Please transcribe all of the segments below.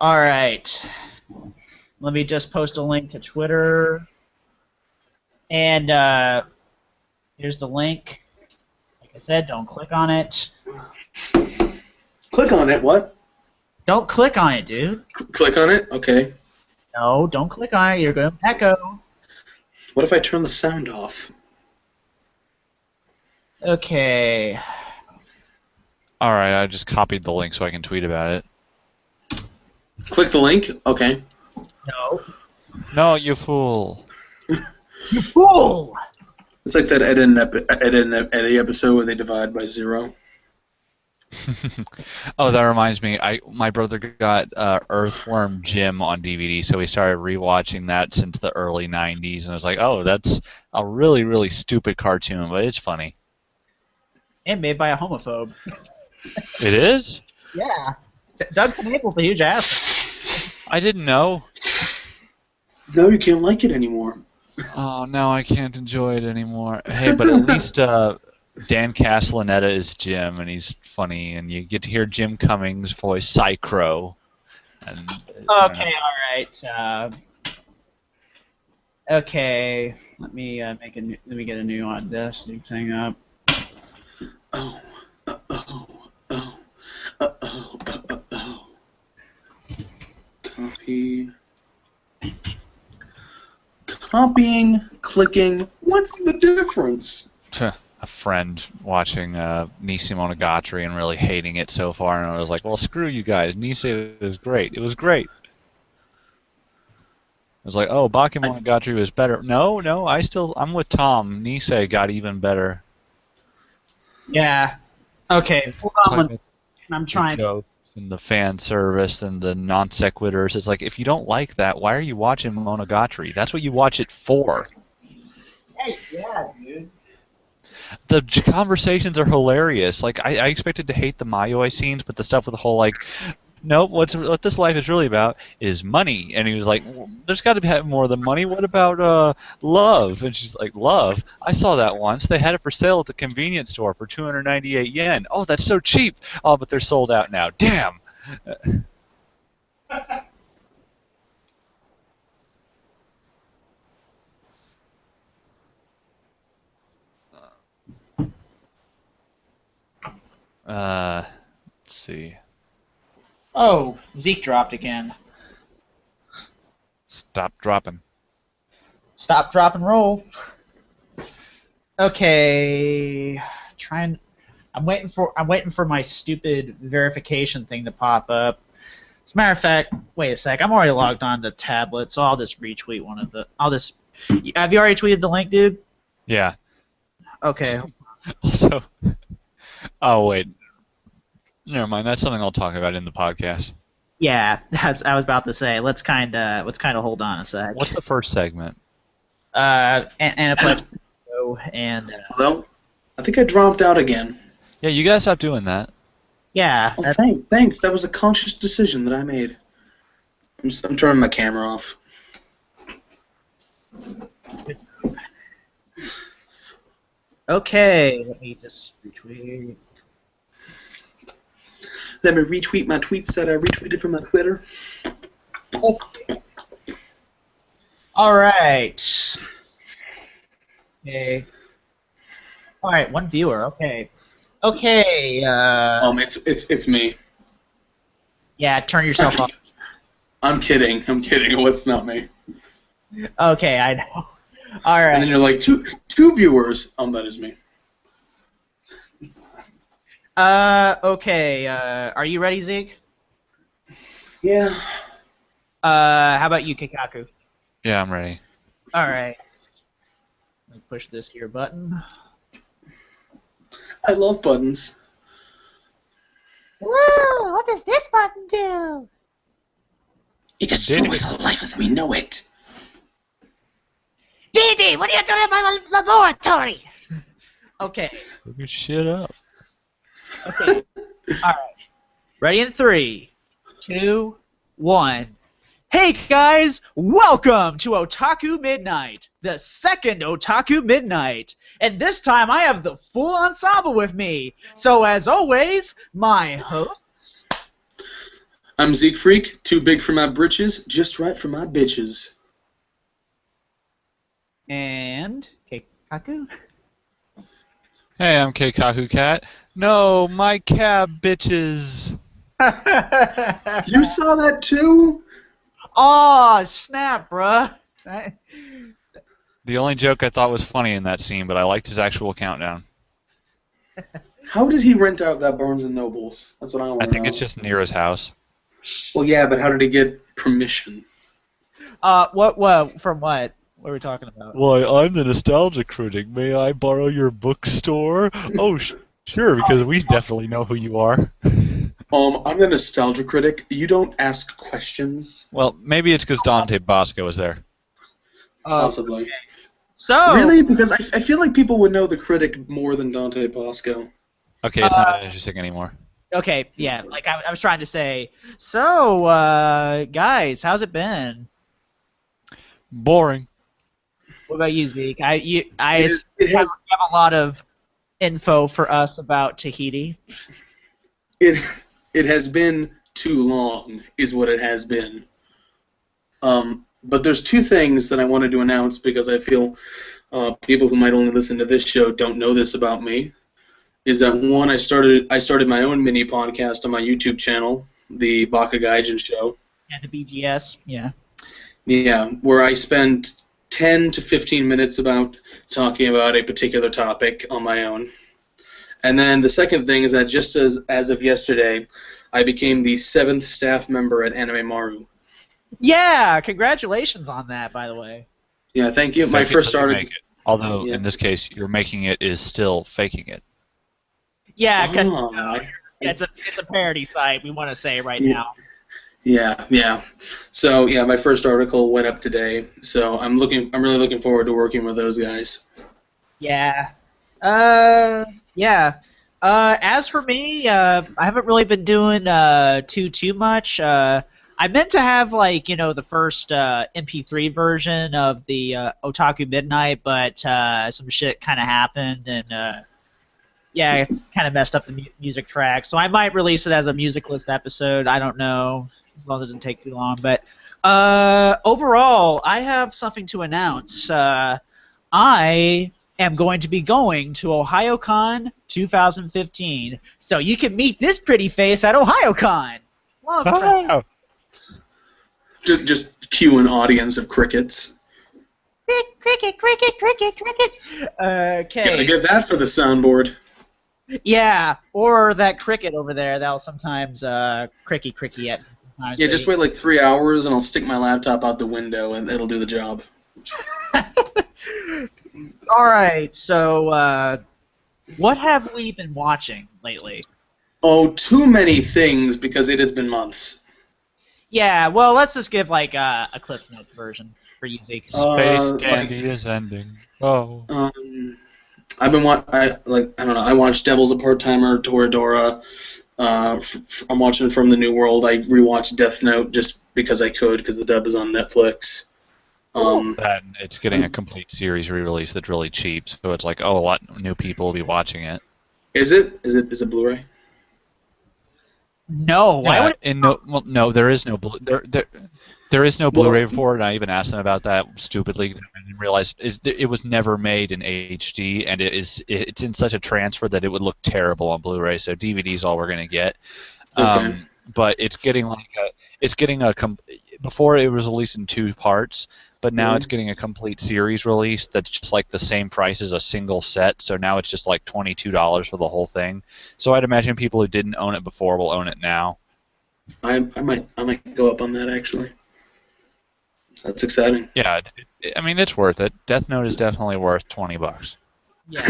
All right. Let me just post a link to Twitter. And here's the link. Like I said, don't click on it. Click on it, what? Don't click on it, dude. Click on it? Okay. No, don't click on it. You're going to echo. What if I turn the sound off? Okay. Alright, I just copied the link so I can tweet about it. Click the link? Okay. No. No, you fool. You fool! It's like that Ed and Eddie episode where they divide by 0. Oh, that reminds me. My brother got Earthworm Jim on DVD, so we started rewatching that since the early 90s, and I was like, oh, that's a really, really stupid cartoon, but it's funny. And made by a homophobe. It is? Yeah. Doug Staples a huge ass. I didn't know. No, you can't like it anymore. Oh, no, I can't enjoy it anymore. Hey, but at least Dan Castellaneta is Jim, and he's funny, and you get to hear Jim Cummings voice Psychro. And, Okay, all right. Okay, let me get a new Audacity thing up. Oh. Copy. Copying, clicking. What's the difference? a friend watching Nisei Monogatari and really hating it so far, and I was like, well, screw you guys. Nisei is great. It was great. I was like, oh, Bakemonogatari was better. No, I'm with Tom. Nisei got even better. Yeah. Okay, hold on. I'm trying. The jokes and the fan service and the non sequiturs. It's like, if you don't like that, why are you watching Monogatari? That's what you watch it for. Hey, yeah, dude. The conversations are hilarious. Like, I expected to hate the Mayoi scenes, but the stuff with the whole, like, nope, what this life is really about is money. And he was like, well, there's got to be more than money. What about love? And she's like, love? I saw that once. They had it for sale at the convenience store for 298 yen. Oh, that's so cheap. Oh, but they're sold out now. Damn. Let's see. Oh, Zeke dropped again. Stop dropping. Stop, drop, and roll. Okay, I'm waiting for my stupid verification thing to pop up. As a matter of fact, wait a sec. I'm already logged on to tablet, so I'll just retweet one of the. Have you already tweeted the link, dude? Yeah. Okay. Also, oh wait. Never mind. That's something I'll talk about in the podcast. Yeah, I was about to say. Let's kind of hold on a sec. What's the first segment? Anaplex and. Hello? I think I dropped out again. Yeah, you guys stop doing that. Yeah. Oh, thanks. That was a conscious decision that I made. I'm turning my camera off. Okay, let me just retweet. Let me retweet my tweets that I retweeted from my Twitter. Okay. All right. Okay. All right, one viewer. Okay. Okay. It's me. Yeah, turn yourself off. I'm kidding. Oh, it's not me. Okay, I know. All right. And then you're like, two viewers. That is me. Okay. Are you ready, Zeke? Yeah. How about you, Kikaku? Yeah, I'm ready. All right. Let me push this here button. I love buttons. Whoa, what does this button do? It destroys our life as we know it. Dee, what are you doing in my laboratory? Okay. Look your shit up. Okay. All right. Ready in 3, 2, 1. Hey guys, welcome to Otaku Midnight, the second Otaku Midnight. And this time I have the full ensemble with me. So as always, my hosts. I'm Zeke Freak, too big for my britches, just right for my bitches. And Keikaku. Hey, I'm Keikaku Cat. No, my cab, bitches. You saw that too? Oh, snap, bruh. The only joke I thought was funny in that scene, but I liked his actual countdown. How did he rent out that Barnes & Nobles? That's what I want I to know. think it's just near his house. Well, yeah, but how did he get permission? What, from what? What are we talking about? Why, I'm the nostalgia critic. May I borrow your bookstore? Oh, sure, because we definitely know who you are. I'm the nostalgia critic. You don't ask questions. Well, maybe it's because Dante Bosco was there. Possibly. So Really? Because I feel like people would know the critic more than Dante Bosco. Okay, it's not interesting anymore. Okay, yeah, like I was trying to say. So, guys, how's it been? Boring. What about you, Zeke? It have has a lot of info for us about Tahiti. it has been too long, is what it has been. But there's two things that I wanted to announce because I feel people who might only listen to this show don't know this about me. Is that one, I started my own mini podcast on my YouTube channel, the Baka Gaijin Show. Yeah, the BGS. Yeah. Yeah, where I spend 10 to 15 minutes about talking about a particular topic on my own. And then the second thing is that just as of yesterday, I became the 7th staff member at Anime Maru. Yeah, congratulations on that, by the way. Yeah, thank you. My Fake it first till you started. make it. Although, Yeah. in this case, you're making it is still faking it. Yeah, because Oh, it's a parody site. We want to say right Yeah. now. yeah. So yeah, my first article went up today. So I'm really looking forward to working with those guys. Yeah. Yeah. As for me, I haven't really been doing too much. I meant to have the first MP3 version of the Otaku Midnight, but some shit kind of happened and yeah, kind of messed up the music track. So I might release it as a music list episode. I don't know, as long as it doesn't take too long. But overall, I have something to announce. I am going to be going to OhioCon 2015, so you can meet this pretty face at OhioCon. Love Just cue an audience of crickets. Cricket, cricket, cricket, cricket. Gotta Okay. get that for the soundboard. Yeah, or that cricket over there that'll sometimes cricky at times. Yeah, just wait like 3 hours and I'll stick my laptop out the window and it'll do the job. All right, so what have we been watching lately? Oh, too many things because it has been months. Yeah, well, let's just give a Cliff Notes version for you, Zeke. Space like- Dandy is ending. Oh. I've been I don't know. I watched Devil's a Part-Timer, Toradora. I'm watching From the New World. I rewatched Death Note just because I could, because the dub is on Netflix. That it's getting a complete series re-release that's really cheap, so it's like, oh, a lot of new people will be watching it. Is it Blu-ray? No, why would No, there is no there is no Blu-ray for it. And I even asked them about that stupidly. I didn't realize it was never made in HD, and it's in such a transfer that it would look terrible on Blu-ray. So DVD is all we're gonna get. Okay. But it's getting before it was released in 2 parts, but now it's getting a complete series release that's just like the same price as a single set. So now it's just like $22 for the whole thing. So I'd imagine people who didn't own it before will own it now. I might go up on that actually. That's exciting. Yeah, I mean it's worth it. Death Note is definitely worth $20. yeah.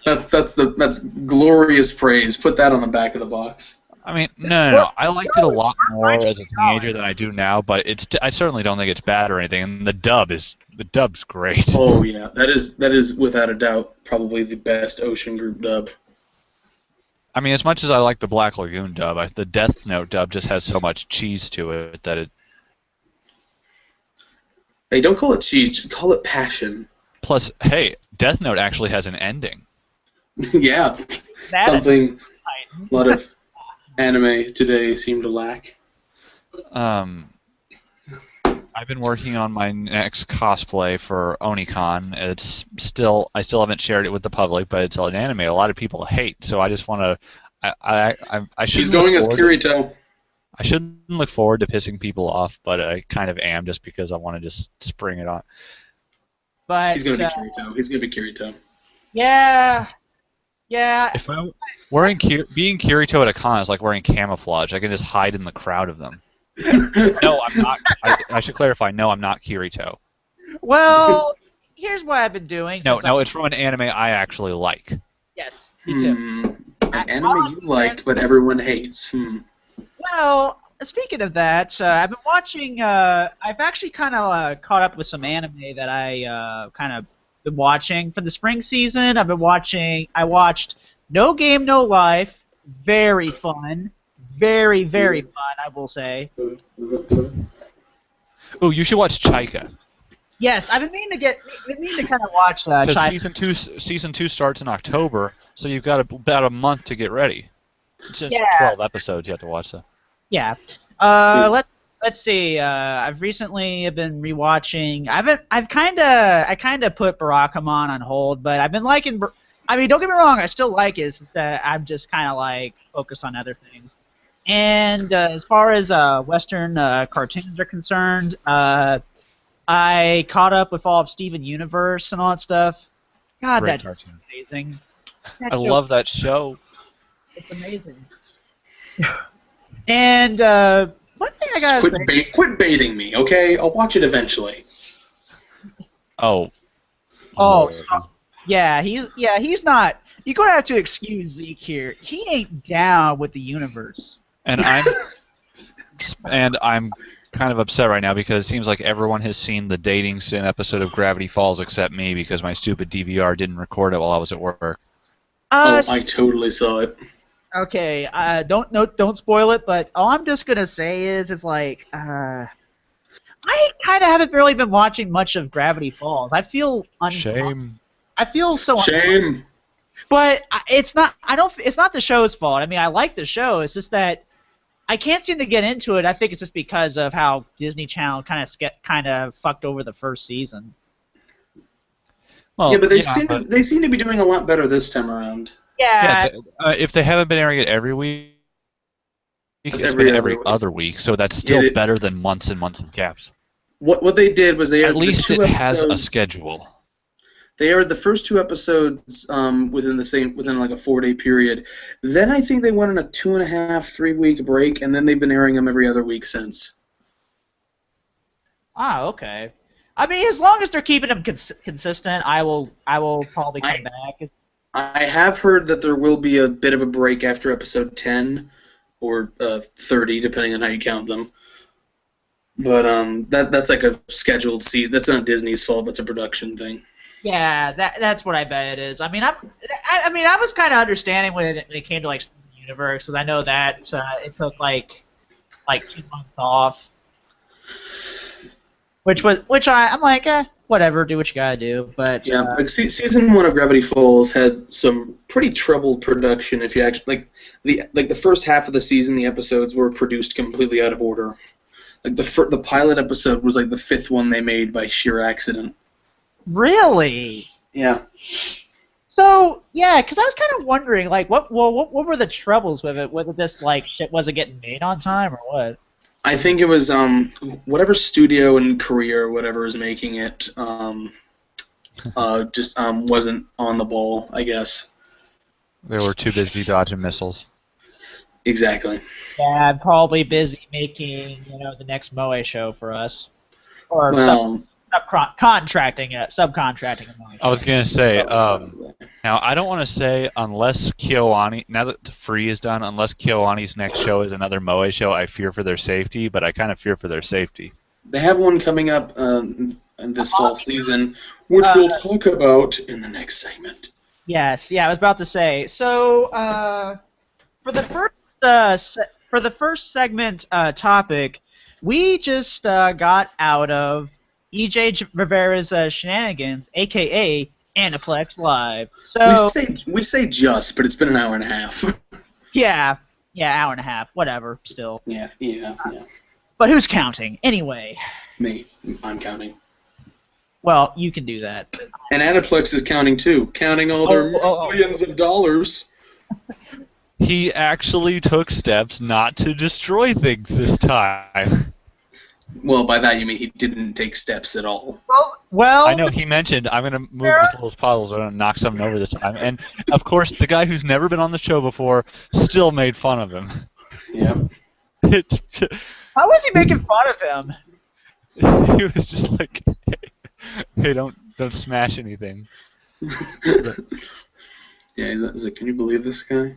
That's glorious praise. Put that on the back of the box. I mean, no. I liked it a lot more as a teenager than I do now, but I certainly don't think it's bad or anything. And the dub's great. Oh yeah, that is without a doubt probably the best Ocean Group dub. I mean, as much as I like the Black Lagoon dub, the Death Note dub just has so much cheese to it that it. Hey, don't call it cheese. Call it passion. Plus, hey, Death Note actually has an ending. Yeah, That something is a lot of anime today seem to lack. I've been working on my next cosplay for Onicon. I still haven't shared it with the public, but it's an anime a lot of people hate. So I just want to. I He's shouldn't look going as forward. Kirito. I shouldn't look forward to pissing people off, but I kind of am just because I want to just spring it on. But He's gonna be Kirito. He's gonna be Kirito. yeah. If I'm being Kirito at a con is like wearing camouflage. I can just hide in the crowd of them. No, I'm not. I should clarify. No, I'm not Kirito. Well, here's what I've been doing. No, it's from an anime I actually like. Yes, me too. An anime you like, but everyone hates. Well, speaking of that, I've been watching. I've actually kind of caught up with some anime that I kind of been watching for the spring season. I've been watching. I watched No Game No Life. Very fun. Very very fun. I will say. Oh, you should watch Chaika. Yes, I've been meaning to kind of watch. Because season two starts in October, so you've got about a month to get ready. It's just 12 episodes you have to watch. So. Yeah. Let's see. I've recently been rewatching. I kind of put Barakamon on hold, but I've been liking. I mean, don't get me wrong. I still like it. It's just that I'm just kind of like focused on other things. And as far as Western cartoons are concerned, I caught up with all of Steven Universe and all that stuff. God, Great that's cartoon. amazing. I love that show. It's amazing. And one thing I gotta say. Quit baiting me, okay? I'll watch it eventually. Oh. Oh, yeah, he's not. You're gonna have to excuse Zeke here. He ain't down with the universe. And I'm kind of upset right now because it seems like everyone has seen the dating sim episode of Gravity Falls except me because my stupid DVR didn't record it while I was at work. I totally saw it. Okay, don't spoil it. But all I'm just gonna say is, it's like I kind of haven't really been watching much of Gravity Falls. I feel Shame. I feel so shame. But it's not. It's not the show's fault. I mean, I like the show. It's just that I can't seem to get into it. I think it's just because of how Disney Channel kind of fucked over the first season. Well, yeah, but they seem to be doing a lot better this time around. Yeah. If they haven't been airing it every week, it's been every other week, so that's still better than months and months of gaps. What they did was they aired at least it has a schedule. They aired the first 2 episodes within like a 4-day period. Then I think they went on a 2.5-3 week break, and then they've been airing them every other week since. Ah, okay. I mean, as long as they're keeping them consistent, I will probably come back. I have heard that there will be a bit of a break after episode 10 or 30, depending on how you count them. But that's like a scheduled season. That's not Disney's fault. That's a production thing. Yeah, that's what I bet it is. I mean, I was kind of understanding when it came to like Steven Universe, because I know that it took like 2 months off, I'm like, whatever, do what you gotta do. But yeah, like season 1 of Gravity Falls had some pretty troubled production. If you actually the first half of the season, the episodes were produced completely out of order. Like the pilot episode was like the 5th one they made by sheer accident. Really? Yeah. So yeah, because I was kind of wondering, like, what were the troubles with it? Was it just like shit wasn't getting made on time, or what? I think it was whatever studio in Korea or whatever is making it just wasn't on the ball, I guess. They were too busy dodging missiles. Exactly. Yeah, I'm probably busy making the next Moe show for us, or subcontracting it. I was gonna say, now I don't want to say unless KyoAni, now that Free is done, unless KyoAni's next show is another Moe show, I fear for their safety, but I kind of fear for their safety. They have one coming up in this fall season, which we'll talk about in the next segment. Yes, I was about to say. So for the first segment topic, we just got out of EJ Rivera's shenanigans, aka Aniplex Live. So we say just, but it's been an hour and a half. yeah, hour and a half, whatever. Still. Yeah. But who's counting? Anyway. Me. I'm counting. Well, you can do that. And Aniplex is counting too, counting all their millions of dollars. He actually took steps not to destroy things this time. Well, by that you mean he didn't take steps at all. Well, I know he mentioned, I'm going to move this little puzzles, I'm going to knock something over this time. And, of course, the guy who's never been on the show before still made fun of him. Yep. How was he making fun of him? He was just like, hey, don't smash anything. Yeah, he's like, can you believe this guy?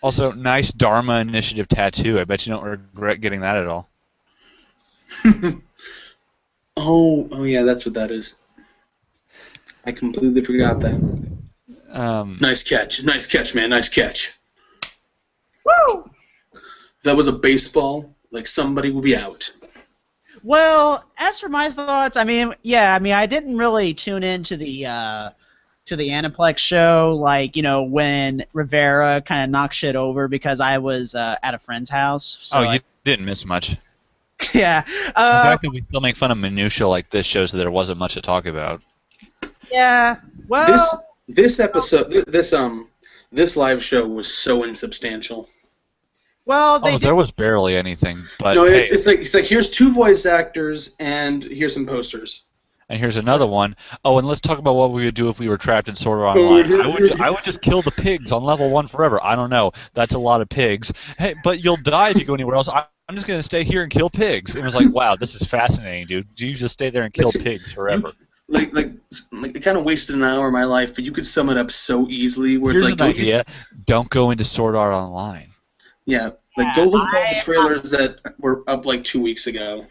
Also, nice Dharma Initiative tattoo. I bet you don't regret getting that at all. Oh yeah, that's what that is. I completely forgot that. Nice catch, man, nice catch. Woo! That was a baseball. Like somebody will be out. Well, as for my thoughts, I mean, I didn't really tune into the Aniplex show, like, when Rivera kind of knocked shit over because I was at a friend's house. So you didn't miss much. Yeah. The fact that we still make fun of minutia like this shows that there wasn't much to talk about. Yeah. Well. This episode, this live show was so insubstantial. Well, there was barely anything. But no, hey, it's like here's 2 voice actors and here's some posters. And here's another one. Oh, and let's talk about what we would do if we were trapped in Sword Art Online. I would just kill the pigs on level 1 forever. I don't know. That's a lot of pigs. Hey, but you'll die if you go anywhere else. I'm just going to stay here and kill pigs. It was like, wow, this is fascinating, dude. You just stay there and kill pigs forever. Like it kind of wasted an hour of my life, but you could sum it up so easily. Where Here's it's like, an idea. Don't go into Sword Art Online. Yeah, go look at all the trailers that were up like 2 weeks ago.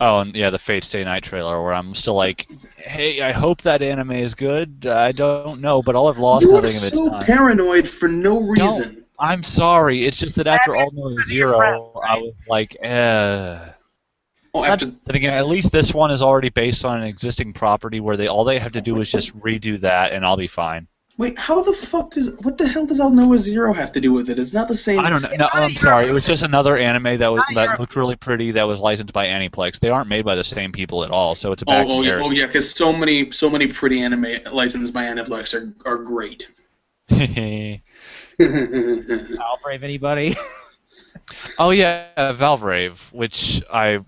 Oh, and yeah, the Fate Stay Night trailer, where I'm still like, hey, I hope that anime is good. I don't know, but I'll have lost You're nothing of its so time. paranoid for no reason. No, I'm sorry. It's just that after All Knowing Zero, I was like, Oh, after But again, at least this one is already based on an existing property where all they have to do is just redo that, and I'll be fine. Wait, what the hell does All Noah Zero have to do with it? It's not the same. I don't know. No, I'm sorry. It was just another anime that looked really pretty that was licensed by Aniplex. They aren't made by the same people at all, so it's a back comparison. Oh yeah, because so many pretty anime licensed by Aniplex are great. Valbrave, anybody? Oh yeah, Valvrave, which I'm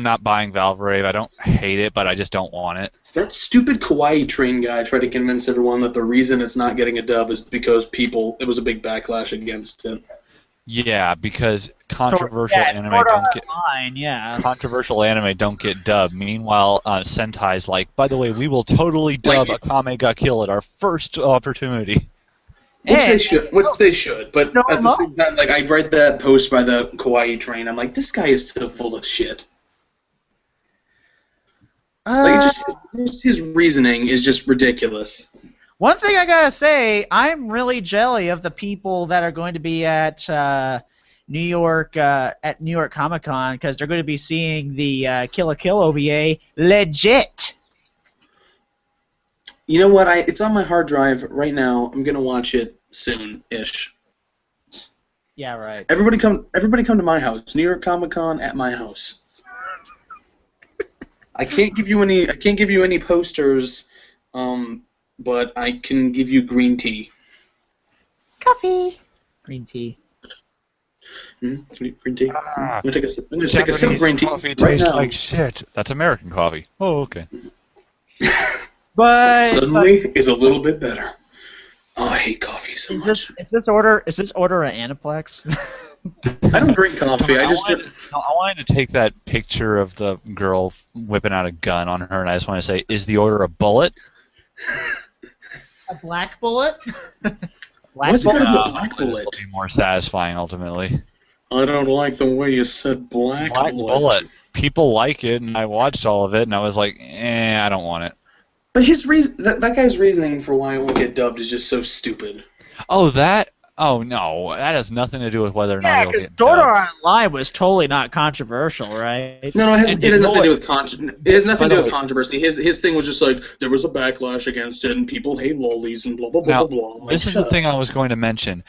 not buying Valvrave. I don't hate it, but I just don't want it. That stupid Kawaii Train guy tried to convince everyone that the reason it's not getting a dub is because it was a big backlash against it. Yeah, because controversial anime don't get dubbed. Meanwhile, Sentai's like, by the way, we will totally dub Akame ga Kill at our first opportunity. Which they should. But at the same time, like, I read that post by the Kawaii Train. I'm like, this guy is so full of shit. Like, just his reasoning is just ridiculous. One thing I gotta say, I'm really jelly of the people that are going to be at New York Comic Con because they're going to be seeing the Kill la Kill OVA legit. You know what? It's on my hard drive right now. I'm gonna watch it soon-ish. Yeah, right. Everybody come to my house. New York Comic Con at my house. I can't give you any posters, but I can give you green tea. Coffee. Green tea. Green tea. I'm gonna take a sip of Japanese green tea coffee right tastes now. like shit. That's American coffee. Oh, okay. But Suddenly, is a little bit better. Oh, I hate coffee so much. Is this order an Aniplex? I don't drink coffee. I wanted to take that picture of the girl whipping out a gun on her, and I just want to say, is the order a bullet? A black bullet? What's it gonna be a black bullet? This will be more satisfying ultimately. I don't like the way you said black bullet. People like it, and I watched all of it, and I was like, I don't want it. But his that guy's reasoning for why it won't get dubbed is just so stupid. Oh, that? Oh, no. That has nothing to do with whether or not it'll get dubbed. Sword Art Online was totally not controversial, right? No, it has nothing to do with controversy. His thing was just like, there was a backlash against it, and people hate lollies, and blah, blah, blah, blah, blah. This is the thing I was going to mention.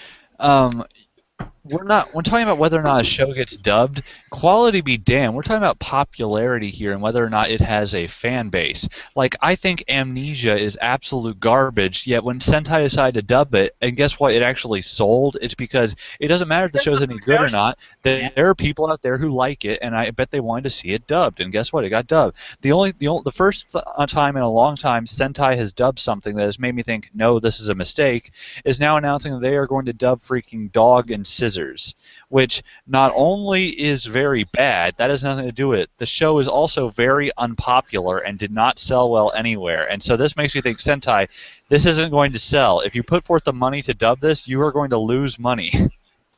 we're talking about whether or not a show gets dubbed. Quality be damned. We're talking about popularity here and whether or not it has a fan base. Like, I think Amnesia is absolute garbage, yet when Sentai decided to dub it, and guess what? It actually sold. It's because it doesn't matter if the show's any good or not. There are people out there who like it, and I bet they wanted to see it dubbed. And guess what? It got dubbed. The first time in a long time Sentai has dubbed something that has made me think, no, this is a mistake, is now announcing that they are going to dub freaking Dog and Scissors, which not only is very bad, that has nothing to do with it. The show is also very unpopular and did not sell well anywhere. And so this makes me think, Sentai, this isn't going to sell. If you put forth the money to dub this, you are going to lose money.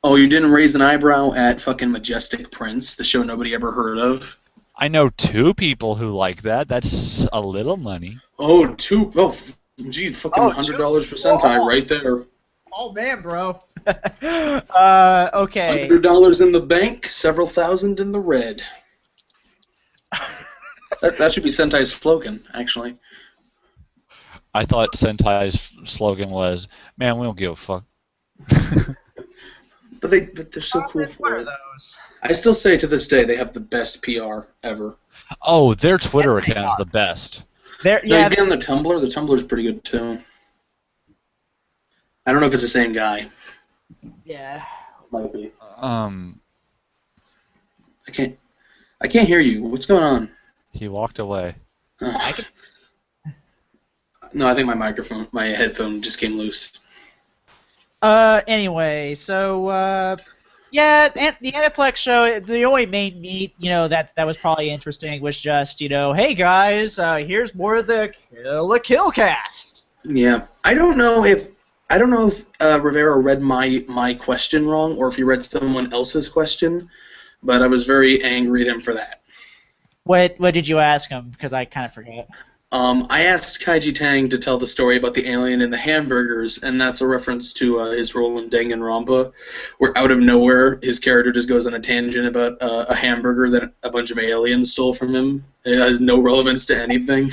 Oh, you didn't raise an eyebrow at fucking Majestic Prince, the show nobody ever heard of? I know 2 people who like that. That's a little money. Oh, gee, fucking $100 for Sentai right there. Oh, man, bro. Okay. $100 in the bank, several thousand in the red. That should be Sentai's slogan, actually. I thought Sentai's slogan was, man, we don't give a fuck. But they're so cool for it. I still say to this day they have the best PR ever. Oh, their Twitter account is the best. Yeah, maybe on the Tumblr. The Tumblr's pretty good too. I don't know if it's the same guy. Yeah. Might be. I can't hear you. What's going on? He walked away. No, I think my headphone just came loose. Anyway, so, yeah, the Aniplex show, the only main meat, that was probably interesting was just, hey guys, here's more of the Kill cast. Yeah. I don't know if Rivera read my question wrong or if he read someone else's question, but I was very angry at him for that. What did you ask him? Because I kind of forget. I asked Kaiji Tang to tell the story about the alien and the hamburgers, and that's a reference to his role in Danganronpa, where out of nowhere his character just goes on a tangent about a hamburger that a bunch of aliens stole from him. It has no relevance to anything.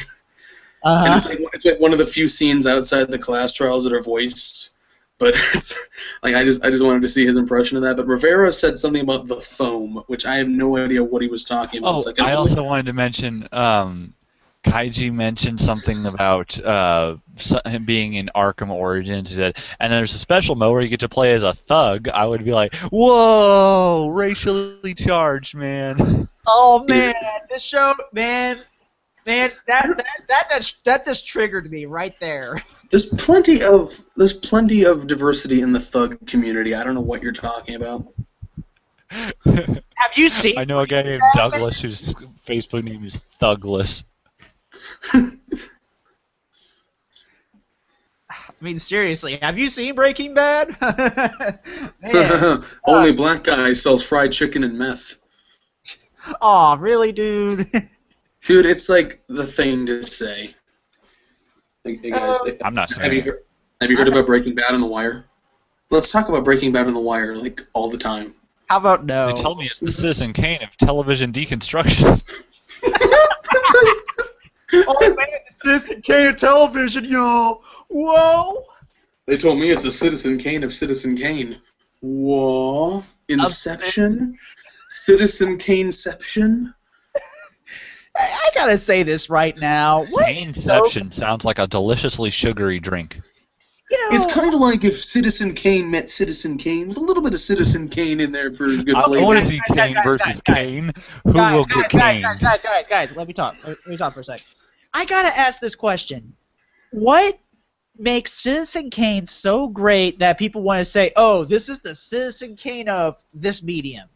And it's like one of the few scenes outside the class trials that are voiced. But it's like I just wanted to see his impression of that. But Rivera said something about the foam, which I have no idea what he was talking about. Oh, I also wanted to mention. Kaiji mentioned something about him being in Arkham Origins. He said, and there's a special mode where you get to play as a thug. I would be like, whoa, racially charged, man. Oh man, this show, man, that just triggered me right there. There's plenty of diversity in the thug community. I don't know what you're talking about. Have you seen? I know a guy named Douglas whose Facebook name is Thugless. I mean, seriously, have you seen Breaking Bad? Only black guy sells fried chicken and meth. Aw, really, dude? Dude, it's like the thing to say. Hey guys, I'm not saying have you heard about Breaking Bad on The Wire? Let's talk about Breaking Bad on The Wire, like, all the time. How about no? They tell me it's the Citizen Kane of television deconstruction. Oh man, the Citizen Kane of television, yo! Whoa! They told me it's a Citizen Kane of Citizen Kane. Whoa! Inception? Citizen Kaneception? I gotta say this right now. Kaneception sounds like a deliciously sugary drink. It's kind of like if Citizen Kane met Citizen Kane, with a little bit of Citizen Kane in there for a good flavor. I want to see Kane versus Kane. Who will get Kane? Guys, let me talk. Let me talk for a sec. I gotta ask this question. What makes Citizen Kane so great that people want to say, oh, this is the Citizen Kane of this medium?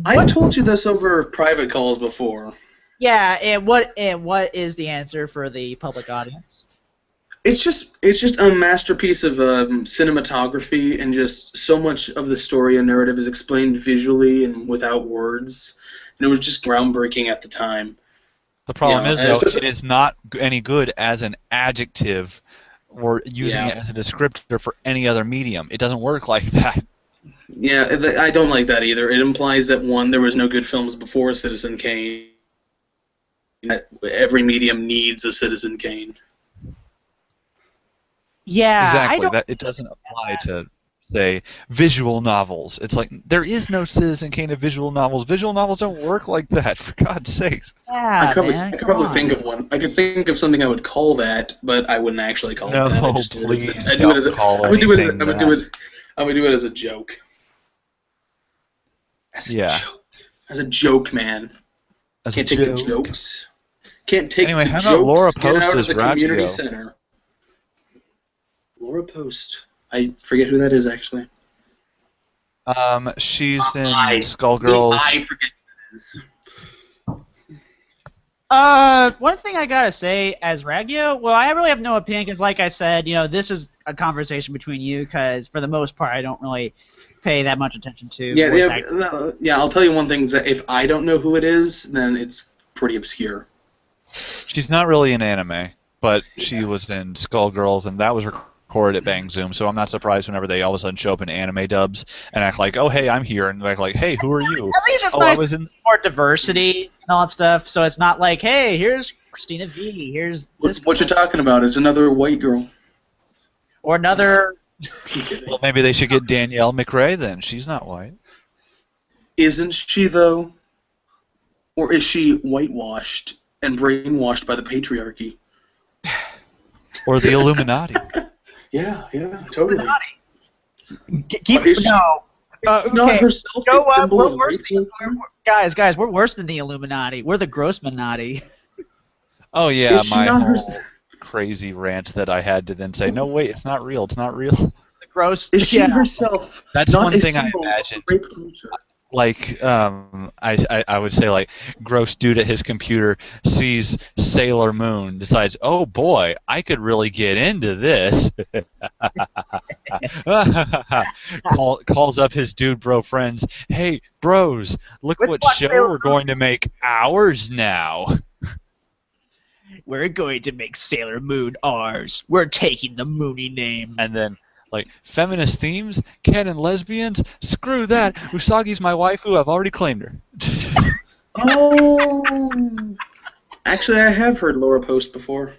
I've told you this over private calls before. Yeah, and what is the answer for the public audience? It's just a masterpiece of cinematography, and just so much of the story and narrative is explained visually and without words, and it was just groundbreaking at the time. The problem is, though, it is not any good as an adjective or using it as a descriptor for any other medium. It doesn't work like that. Yeah, I don't like that either. It implies that, one, there was no good films before Citizen Kane, that every medium needs a Citizen Kane. Yeah, exactly. It doesn't apply to say visual novels. It's like there is no Citizen Kane of visual novels. Visual novels don't work like that, for God's sakes. Yeah, I could man, probably think of one. I could think of something I would call that, but I wouldn't actually call No, it that. I just please I don't call I would do it as anything I would do it. I would do it as a joke. As a joke. As a joke, man. Can't take the jokes. Can't take anyway, the how jokes. about Laura Get Post out of as the community Raggio? center. Laura Post. I forget who that is actually. She's in Skullgirls. I forget who that is. One thing I gotta say as Raggio, well, I really have no opinion because, like I said, this is a conversation between you because, for the most part, I don't really pay that much attention to. Yeah. I'll tell you one thing: is that if I don't know who it is, then it's pretty obscure. She's not really in anime, but she was in Skullgirls, and that was recorded at Bang Zoom. So I'm not surprised whenever they all of a sudden show up in anime dubs and act like, "Oh, hey, I'm here," and act like, "Hey, who are you?" At least it's nice to more diversity and all that stuff. So it's not like, "Hey, here's Christina V. Here's this." What you talking about? It's another white girl. Or another. Well, maybe they should get Danielle McRae then. She's not white. Isn't she though? Or is she whitewashed and brainwashed by the patriarchy? Or the Illuminati. Yeah, totally. Okay. Herself guys, we're worse than the Illuminati. We're the Grossmanati. Oh yeah, my whole crazy rant that I had to then say, no wait, it's not real. It's not real. The gross. Is she herself? That's not one thing I imagined. Like, I would say, like, gross dude at his computer sees Sailor Moon, decides, oh boy, I could really get into this. Calls up his dude bro friends, hey, bros, look what show we're going to make ours now. We're going to make Sailor Moon ours. We're taking the Moony name. And then, like, feminist themes, canon lesbians, screw that. Usagi's my waifu, I've already claimed her. Oh, actually, I have heard Laura Post before.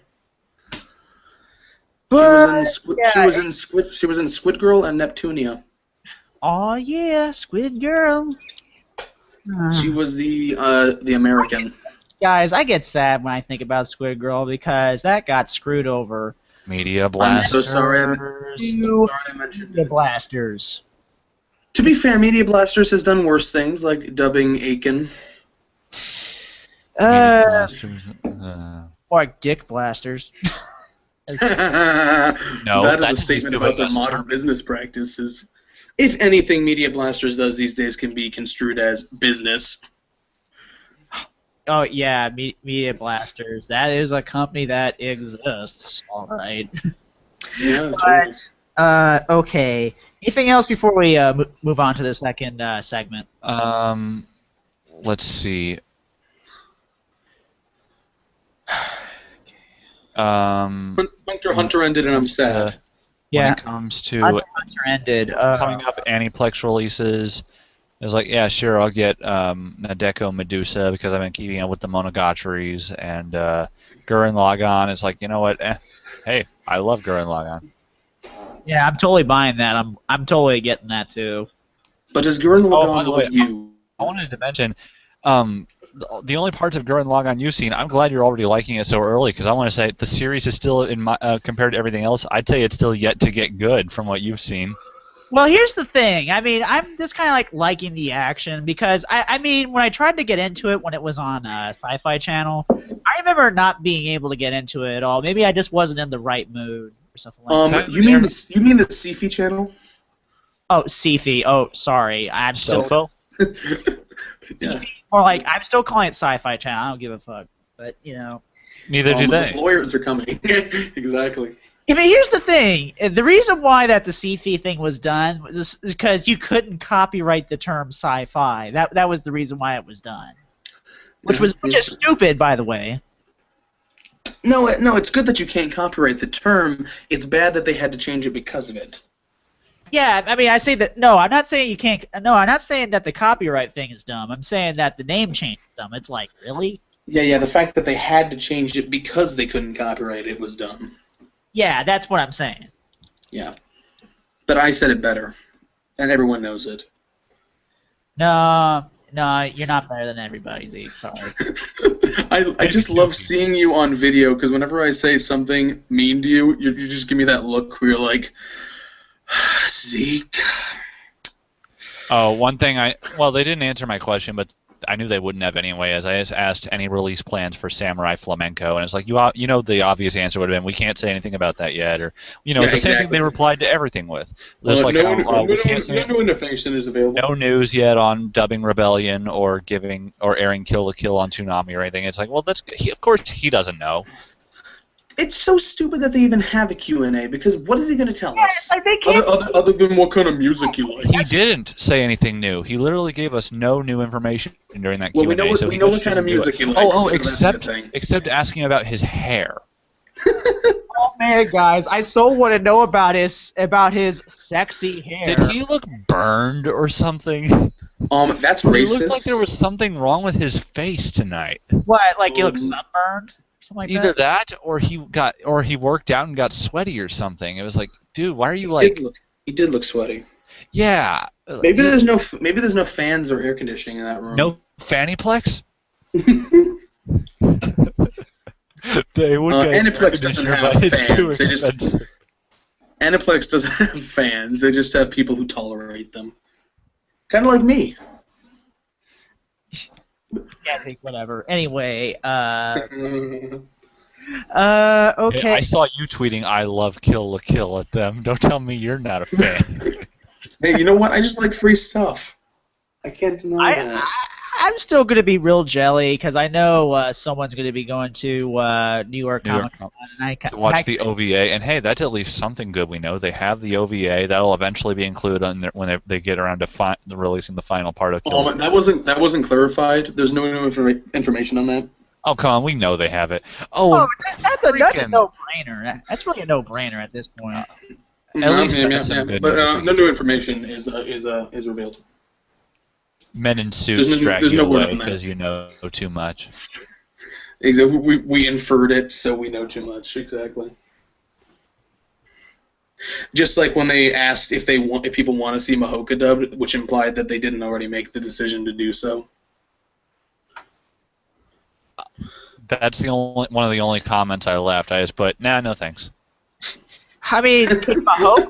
She was in Squid Girl and Neptunia. Oh yeah, Squid Girl. She was the American. Guys, I get sad when I think about Squid Girl because that got screwed over. Media blasters. I'm so sorry I mentioned Media blasters. To be fair, Media Blasters has done worse things, like dubbing Aiken. Or dick blasters. No, that is a statement about the modern business practices. If anything, Media Blasters does these days can be construed as business. Oh yeah, Media Blasters. That is a company that exists. All right. Yeah. But okay. Anything else before we move on to the second segment? Let's see. Hunter ended, and I'm sad. When it comes to Hunter ended. coming up Aniplex releases, it was like, yeah, sure, I'll get Nadeko Medusa because I've been keeping up with the Monogatari's, and Gurren Lagann. It's like, you know what? Hey, I love Gurren Lagann. Yeah, I'm totally buying that. I'm totally getting that too. But does Gurren Lagann love you? I wanted to mention, the only parts of Gurren Lagann you've seen, I'm glad you're already liking it so early, because I want to say the series is still, in my compared to everything else, I'd say it's still yet to get good from what you've seen. Well, here's the thing. I mean, I'm just kind of like liking the action because I mean, when I tried to get into it when it was on Sci-Fi Channel, I remember not being able to get into it at all. Maybe I just wasn't in the right mood or something like that. You mean the Sci-Fi Channel? Oh, Sci-Fi. Oh, sorry. I'm still. Yeah. Or like, I'm still calling it Sci-Fi Channel. I don't give a fuck. But Neither do they. The lawyers are coming. Exactly. I mean, here's the thing. The reason why that the sci-fi thing was done was because you couldn't copyright the term sci-fi. That was the reason why it was done. Which is stupid, by the way. No, it's good that you can't copyright the term. It's bad that they had to change it because of it. Yeah, I mean, I say that. No, I'm not saying you can't. No, I'm not saying that the copyright thing is dumb. I'm saying that the name change is dumb. It's like, really? Yeah. The fact that they had to change it because they couldn't copyright it was dumb. Yeah, that's what I'm saying. Yeah. But I said it better. and everyone knows it. No, you're not better than everybody, Zeke. Sorry. I just love seeing you on video because whenever I say something mean to you, you just give me that look where you're like, Zeke. Oh, one thing well, they didn't answer my question, but I knew they wouldn't have anyway, as I just asked any release plans for Samurai Flamenco, and it's like, you know the obvious answer would have been, we can't say anything about that yet, or, the same thing they replied to everything with. Just like, no no new information is available. No news yet on dubbing Rebellion or airing Kill la Kill on Toonami or anything. It's like, well, of course he doesn't know. It's so stupid that they even have a Q&A, because what is he going to tell us? Like they can't... other than what kind of music you like. He didn't say anything new. He literally gave us no new information during that Q&A. We know what kind of music he likes. Except asking about his hair. Oh man, guys, I so want to know about his sexy hair. Did he look burned or something? That's racist. It looked like there was something wrong with his face tonight. What? Like he looked sunburned? Like either that or he worked out and got sweaty or something. It was like, dude, why are you like? He did look sweaty. Yeah. Maybe there's no fans or air conditioning in that room. No fannyplex. They would Aniplex doesn't have fans. Aniplex doesn't have fans. They just have people who tolerate them. Kind of like me. Yeah, take whatever. Anyway, okay. I saw you tweeting "I love Kill la Kill" at them. Don't tell me you're not a fan. Hey, you know what? I just like free stuff. I can't deny that. I'm still going to be real jelly because I know someone's going to be going to New York Comic Con to watch the OVA. And hey, that's at least something good. We know they have the OVA that'll eventually be included when they get around to releasing the final part of. That wasn't clarified. There's no new information on that. Oh come on, we know they have it. That's a no-brainer. That's really a no-brainer at this point. At least some good news. No new information is revealed. Men in suits drag you away because you know too much. Exactly. We inferred it, so we know too much. Exactly. Just like when they asked if people want to see Mahoka dubbed, which implied that they didn't already make the decision to do so. That's one of the only comments I left. I just put, no thanks. I mean, could Mahoka...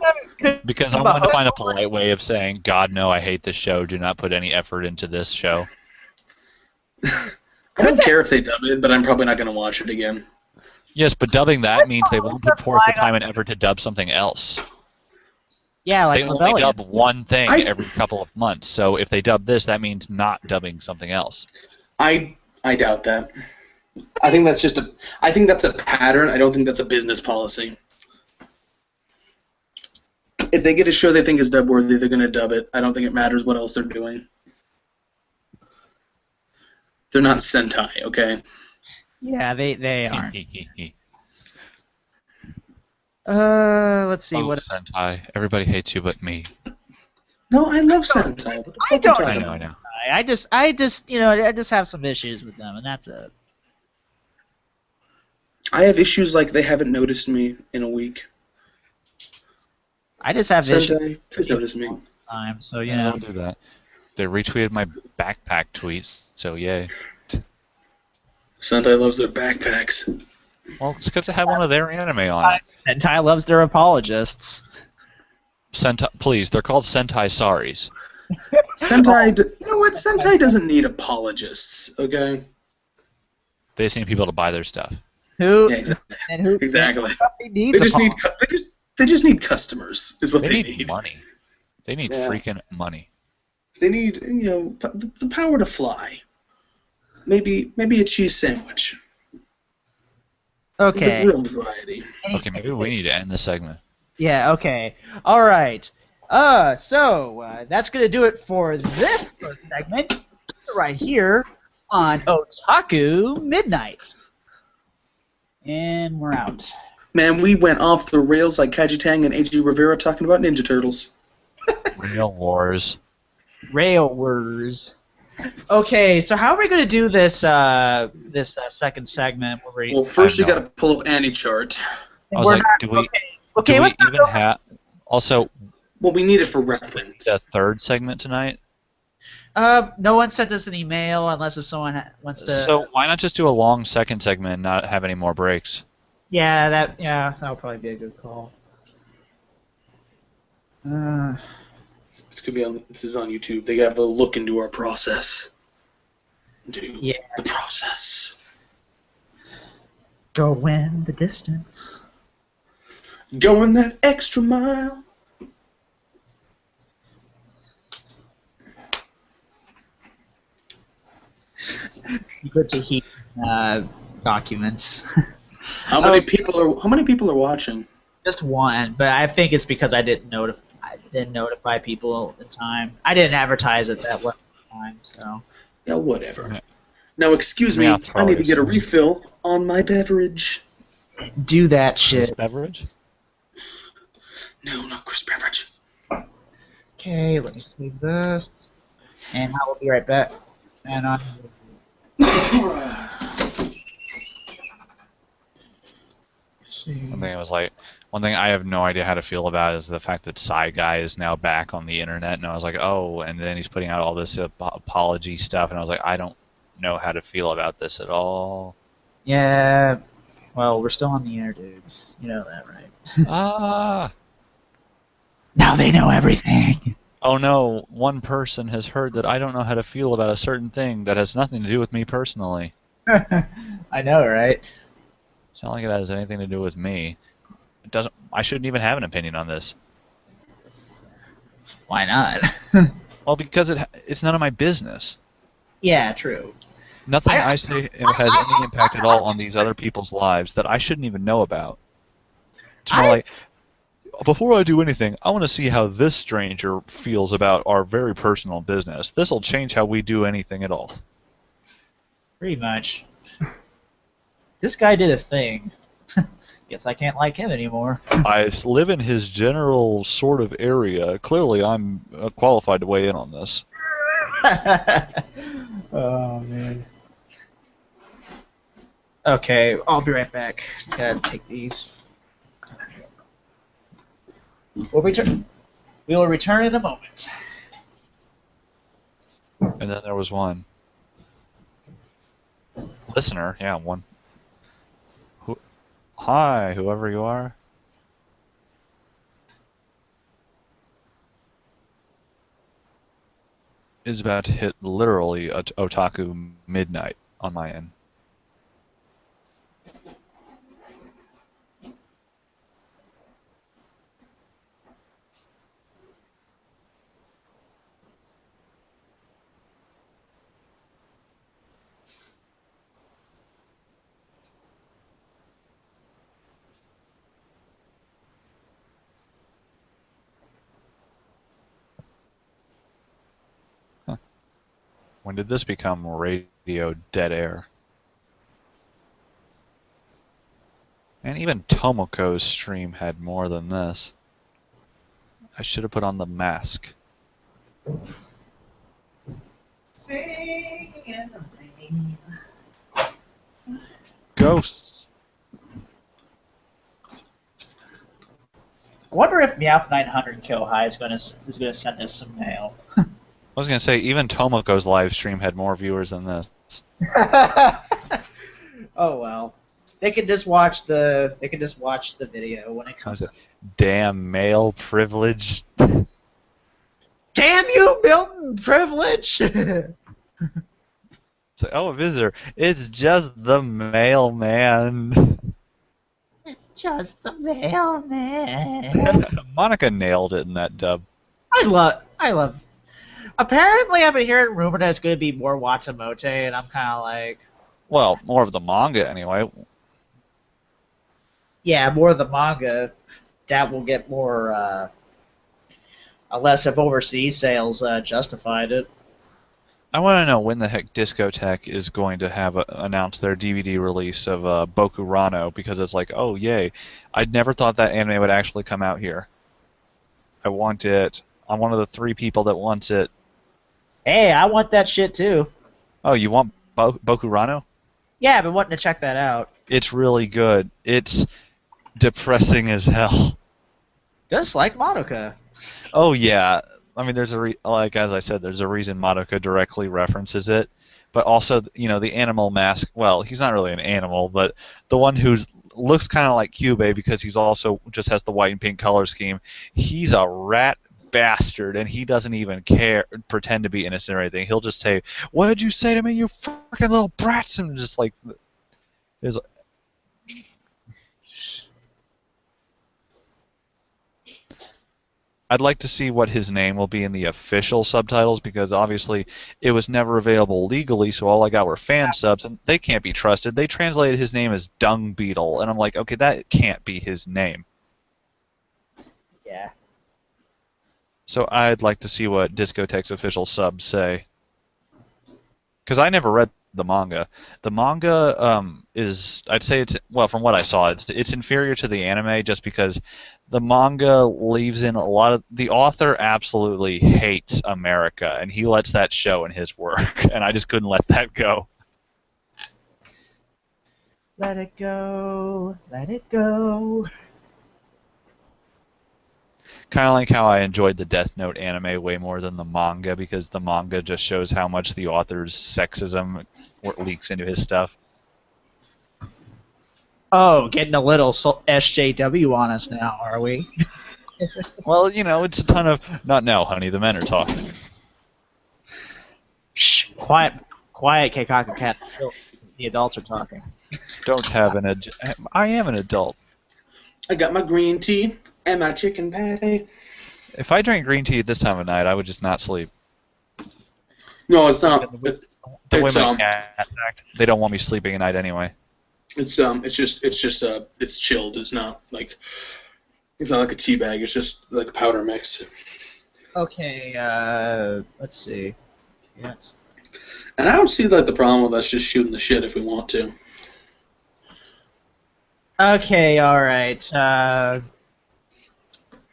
Because I wanted to find a polite way of saying, God, no, I hate this show. Do not put any effort into this show. I don't care if they dub it, but I'm probably not going to watch it again. Yes, but dubbing that means they won't put forth the time and effort to dub something else. Yeah, like they only dub one thing every couple of months. So if they dub this, that means not dubbing something else. I doubt that. I think that's a pattern. I don't think that's a business policy. If they get a show they think is dub worthy, they're going to dub it. I don't think it matters what else they're doing. They're not Sentai, okay? Yeah, they aren't. Let's see what Sentai. Everybody hates you but me. No, I love Sentai. I don't. I know. I just have some issues with them, and that's it. I have issues like they haven't noticed me in a week. I just have Sentai has noticed me. Time, so Don't do that. They retweeted my backpack tweets, so yay. Sentai loves their backpacks. Well, it's because they had one of their anime on it. Sentai loves their apologists. Sentai, please, they're called Sentai Saris. Sentai, you know what? Sentai doesn't need apologists, okay? They just need people to buy their stuff. Who? Yeah, exactly. And who? Exactly. They just need customers. Is what they need. Money. They need freaking money. They need the power to fly. Maybe a cheese sandwich. Okay. The grilled variety. Okay, maybe we need to end the segment. Yeah. Okay. All right. So that's gonna do it for this first segment right here on Otaku Midnight. And we're out. Man, we went off the rails like Kaji Tang and A.G. Rivera talking about Ninja Turtles. Rail Wars. Rail Wars. Okay, so how are we going to do this second segment? Well, first you got to pull up Anychart. I was like, do we even have... Also, Well, we need it for reference. The third segment tonight. No one sent us an email unless if someone wants to. So why not just do a long second segment and not have any more breaks? Yeah, that'll probably be a good call. It's gonna be on. This is on YouTube. They have the look into our process. Yeah. The process. Go win the distance. Going that extra mile. Good to heat documents. How many people are watching? Just one, but I think it's because I didn't notify people in time. I didn't advertise it that well at the time, so. Yeah, whatever. Now, excuse me, I need to get a refill on my beverage. Do that shit. This beverage? No, not Chris Beverage. Okay, let me save this, and I will be right back. And one thing I have no idea how to feel about is the fact that Psy Guy is now back on the internet, and I was like, oh, and then he's putting out all this apology stuff, and I was like, I don't know how to feel about this at all. Yeah, well, we're still on the air, dude. You know that, right? Now they know everything. Oh no, one person has heard that I don't know how to feel about a certain thing that has nothing to do with me personally. I know, right? It's not like it has anything to do with me. It doesn't. I shouldn't even have an opinion on this. Why not? Well, because it's none of my business. Yeah, true. Nothing I say has any impact at all on these other people's lives that I shouldn't even know about. It's more like, before I do anything, I want to see how this stranger feels about our very personal business. This will change how we do anything at all. Pretty much. This guy did a thing. Guess I can't like him anymore. I live in his general sort of area. Clearly, I'm qualified to weigh in on this. Oh, man. Okay, I'll be right back. Gotta take these. We'll return. We will return in a moment. And then there was one listener. Yeah, one. Hi, whoever you are. Is about to hit literally a Otaku midnight on my end. When did this become radio dead air? And even Tomoko's stream had more than this. I should have put on the mask. Sing in the rain. Ghosts. I wonder if Meowth 900 Kill High is gonna send us some mail. I was gonna say even Tomoko's live stream had more viewers than this. Oh well, they can just watch the video when it comes. Damn male privilege. Damn you, Milton Privilege! It's like, oh, a visitor. It's just the mailman. It's just the mailman. Monica nailed it in that dub. I love. Apparently, I've been hearing rumor that it's going to be more Watamote, and I'm kind of like. Well, more of the manga anyway. Yeah, more of the manga. That will get more. Unless if overseas sales justified it. I want to know when the heck Discotek is going to have announce their DVD release of Boku Rano, because it's like, oh yay! I'd never thought that anime would actually come out here. I want it. I'm one of the 3 people that wants it. Hey, I want that shit too. Oh, you want Boku Rano? Yeah, I've been wanting to check that out. It's really good. It's depressing as hell. Just like Madoka. Oh yeah, I mean, like as I said, there's a reason Madoka directly references it, but also the animal mask. Well, he's not really an animal, but the one who looks kind of like Kyubey because he's also just has the white and pink color scheme. He's a rat bastard, and he doesn't even pretend to be innocent or anything. He'll just say, "What did you say to me, you fucking little brats?" And just like is. I'd like to see what his name will be in the official subtitles because obviously it was never available legally, so all I got were fan subs, and they can't be trusted. They translated his name as Dung Beetle, and I'm like, okay, that can't be his name. Yeah. So I'd like to see what Discotek's official subs say. Because I never read the manga. The manga is, I'd say it's, well, from what I saw, it's inferior to the anime just because the manga leaves in a lot of, the author absolutely hates America, and he lets that show in his work, and I just couldn't let that go. Let it go. Let it go. Kind of like how I enjoyed the Death Note anime way more than the manga because the manga just shows how much the author's sexism leaks into his stuff. Oh, getting a little SJW on us now, are we? Well, it's a ton of... Not now, honey, the men are talking. Shh, quiet, Keikaku Cat. The adults are talking. Don't have an... I am an adult. I got my green tea and my chicken patty. If I drank green tea at this time of night, I would just not sleep. No, it's not. The way my cat act, they don't want me sleeping at night anyway. It's chilled. It's not like a tea bag. It's just like a powder mix. Okay, let's see. Yes. And I don't see like the problem with us just shooting the shit if we want to. Okay, all right.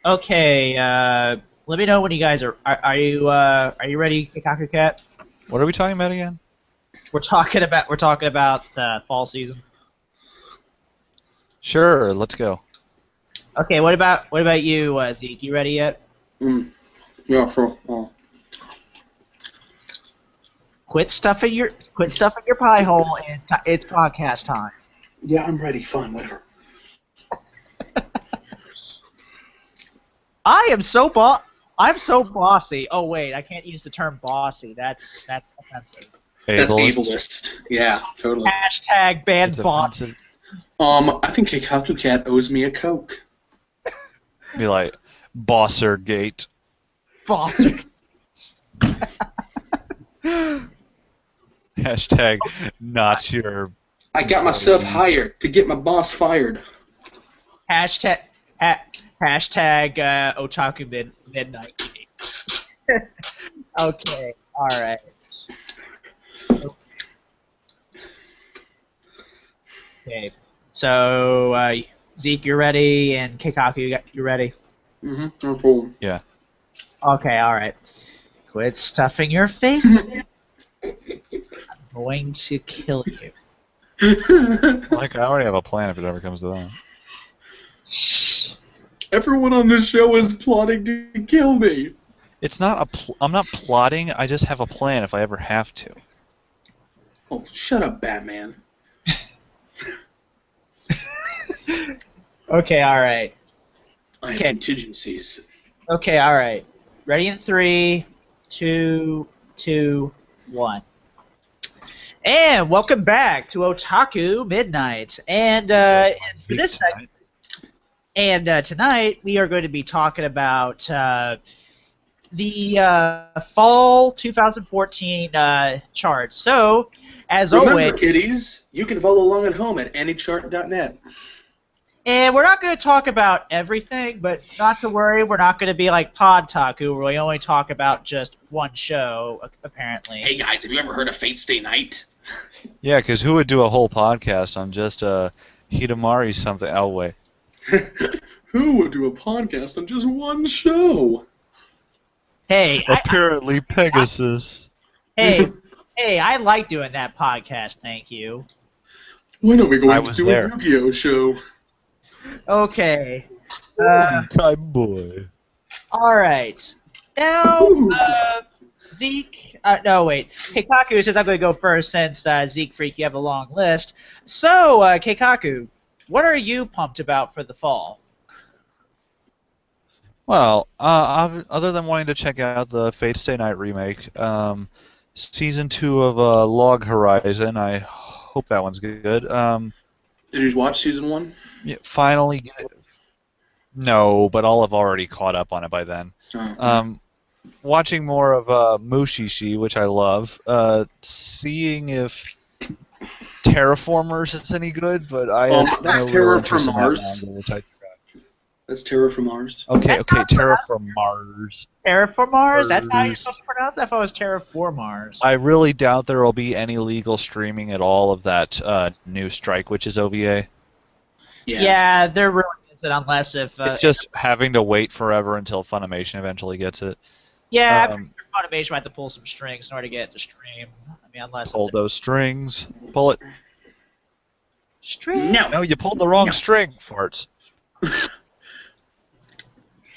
Okay, let me know when you guys are you ready, Keikaku Cat? What are we talking about again? We're talking about fall season. Sure, let's go. Okay, what about you, Zeke? You ready yet? Yeah, sure. Quit stuffing your pie hole. It's podcast time. Yeah, I'm ready. Fine, whatever. I'm so bossy. Oh wait, I can't use the term bossy. That's offensive. That's ableist. Yeah, totally. Hashtag ban boss. I think Keikaku Cat owes me a Coke. Be like, Bossergate. Bosser. Hashtag not your... I got myself hired to get my boss fired. Hashtag Otaku midnight. Okay, all right. Okay, so Zeke, you're ready, and Keikaku, you're ready. No problem. Yeah. Okay, all right. Quit stuffing your face. I'm going to kill you. Like, I already have a plan if it ever comes to that. Shh. Everyone on this show is plotting to kill me. It's not I'm not plotting, I just have a plan if I ever have to. Oh, shut up, Batman. Okay, all right. I have contingencies. Okay, all right. Ready in 3, 2, 1. And welcome back to Otaku Midnight. And for this segment, tonight we are going to be talking about the fall 2014 charts. So, as Remember, always, kiddies, you can follow along at home at anychart.net. and we're not going to talk about everything, but not to worry, we're not going to be like Podtaku, where we only talk about just one show, apparently. Hey guys, have you ever heard of Fate Stay Night? Yeah, because who would do a whole podcast on just Hidamari something? Oh, wait. Who would do a podcast on just one show? Hey, Apparently Pegasus. Hey, I like doing that podcast, thank you. When are we I going to was do there. a Yu-Gi-Oh show? Okay. Kai boy. All right. Now, Zeke. No, wait. Keikaku says I'm going to go first since Zeke Freak, you have a long list. So, Keikaku, what are you pumped about for the fall? Well, other than wanting to check out the Fate Stay Night remake, season 2 of Log Horizon, I hope that one's good. Did you watch season 1? Yeah, finally get it. No, but I'll have already caught up on it by then. Oh. Watching more of Mushishi, which I love. Seeing if Terraformers is any good, but I have that's no Terra real interest from in that Mars. manga, which I That's Terra from Mars. Okay, Terra from Mars. Terraformars? That's how you're Mars. supposed to pronounce it? I thought it was Terraformars. I really doubt there will be any legal streaming at all of that new Strike Witches OVA. Yeah, there really isn't unless if... It's just having to wait forever until Funimation eventually gets it. Yeah, I'm sure Funimation might have to pull some strings in order to get it to stream. I mean, unless... Pull those strings. Pull it. String? No, you pulled the wrong string, farts.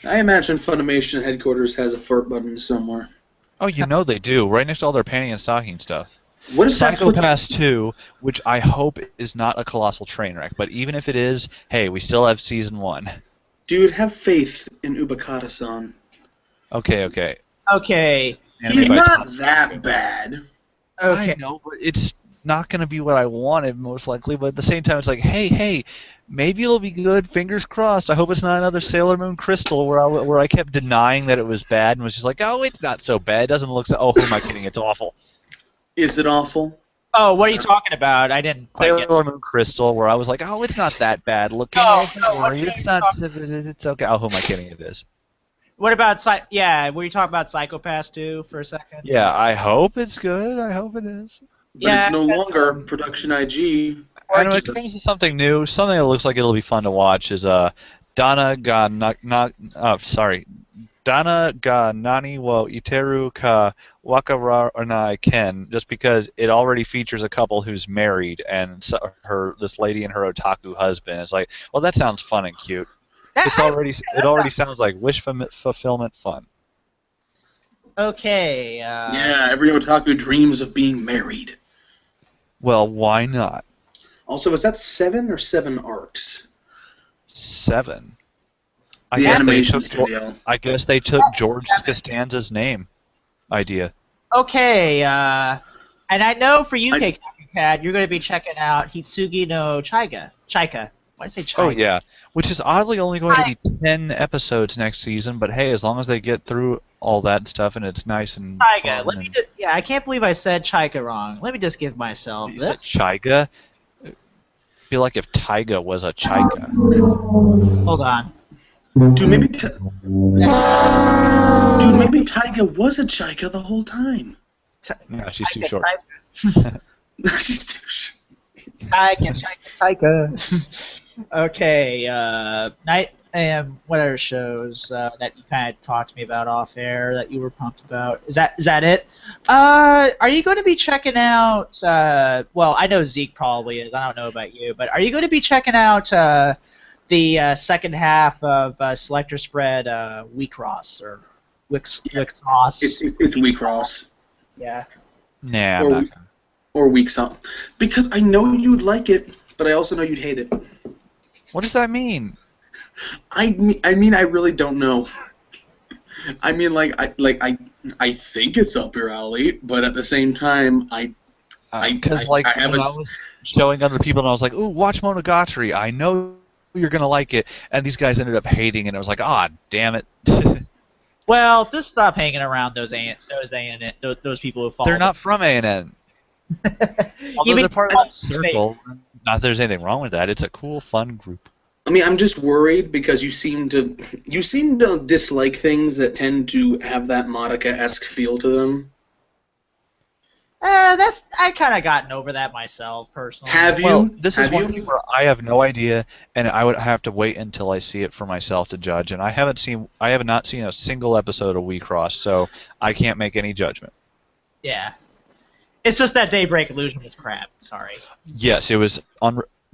I imagine Funimation headquarters has a fart button somewhere. Oh, you know they do, right next to all their panty and stocking stuff. What if that's what's... Psycho-Pass 2, which I hope is not a colossal train wreck, but even if it is, hey, we still have Season 1. Dude, have faith in Ubakata-san. Okay. Okay. He's not that bad. Okay. I know, but it's not going to be what I wanted, most likely, but at the same time, it's like, hey, maybe it'll be good, fingers crossed. I hope it's not another Sailor Moon Crystal where I kept denying that it was bad and was just like, oh, it's not so bad, it doesn't look so... Oh, who am I kidding? It's awful. Is it awful? Oh, what are you talking about? I didn't quite get it. Sailor Moon Crystal, where I was like, oh, it's not that bad. Look, No, don't worry, what it's not. It's okay. Oh, who am I kidding? It is. What about were you talking about Psycho-Pass 2 for a second? Yeah, I hope it's good. I hope it is. But it's no longer Production IG. And when it comes to something new, something that looks like it'll be fun to watch is Dana ga Nani wo Iteru ka Wakaranai Ken, just because it already features a couple who's married and this lady and her otaku husband. It's like, well, that sounds fun and cute. It already sounds like wish fulfillment fun. Okay. Yeah, every otaku dreams of being married. Well, why not? Also, is that 7 or 7 arcs? 7. I guess they took George Costanza's name idea. Okay, and I know for you, Cat, you're going to be checking out Hitsugi no Chika. Why did I say Chika? Oh, yeah. Which is oddly only going to be 10 episodes next season, but hey, as long as they get through all that stuff and it's nice and Chika. fun. I can't believe I said Chika wrong. Let me just give myself You this. said Chika? I feel like if Taiga was a Chika. Hold on. Dude, maybe Taiga was a Chika the whole time. No, she's too short. She's too short. Chika. Okay, what other shows that you kind of talked to me about off air that you were pumped about? Is that it? Are you going to be checking out? Well, I know Zeke probably is. I don't know about you, but are you going to be checking out the second half of Selector Spread Weekross or Wixross? It's Weekross. Yeah. Nah, I'm not. Or Weeksong. Because I know you'd like it, but I also know you'd hate it. What does that mean? I mean, I really don't know. I mean, I think it's up your alley, but at the same time, I was showing other people and I was like, ooh, watch Monogatari. I know you're gonna like it, and these guys ended up hating it. And I was like, ah, damn it. Well, just stop hanging around those people who follow. They're not from A&N. Although they're part of that circle. Not that there's anything wrong with that. It's a cool, fun group. I mean, I'm just worried because you seem to dislike things that tend to have that Madoka-esque feel to them. I kind of gotten over that myself personally. Have you? Well, this is one thing where I have no idea, and I would have to wait until I see it for myself to judge. And I have not seen a single episode of Weecross, so I can't make any judgment. Yeah. It's just that Daybreak Illusion was crap. Sorry. Yes, it was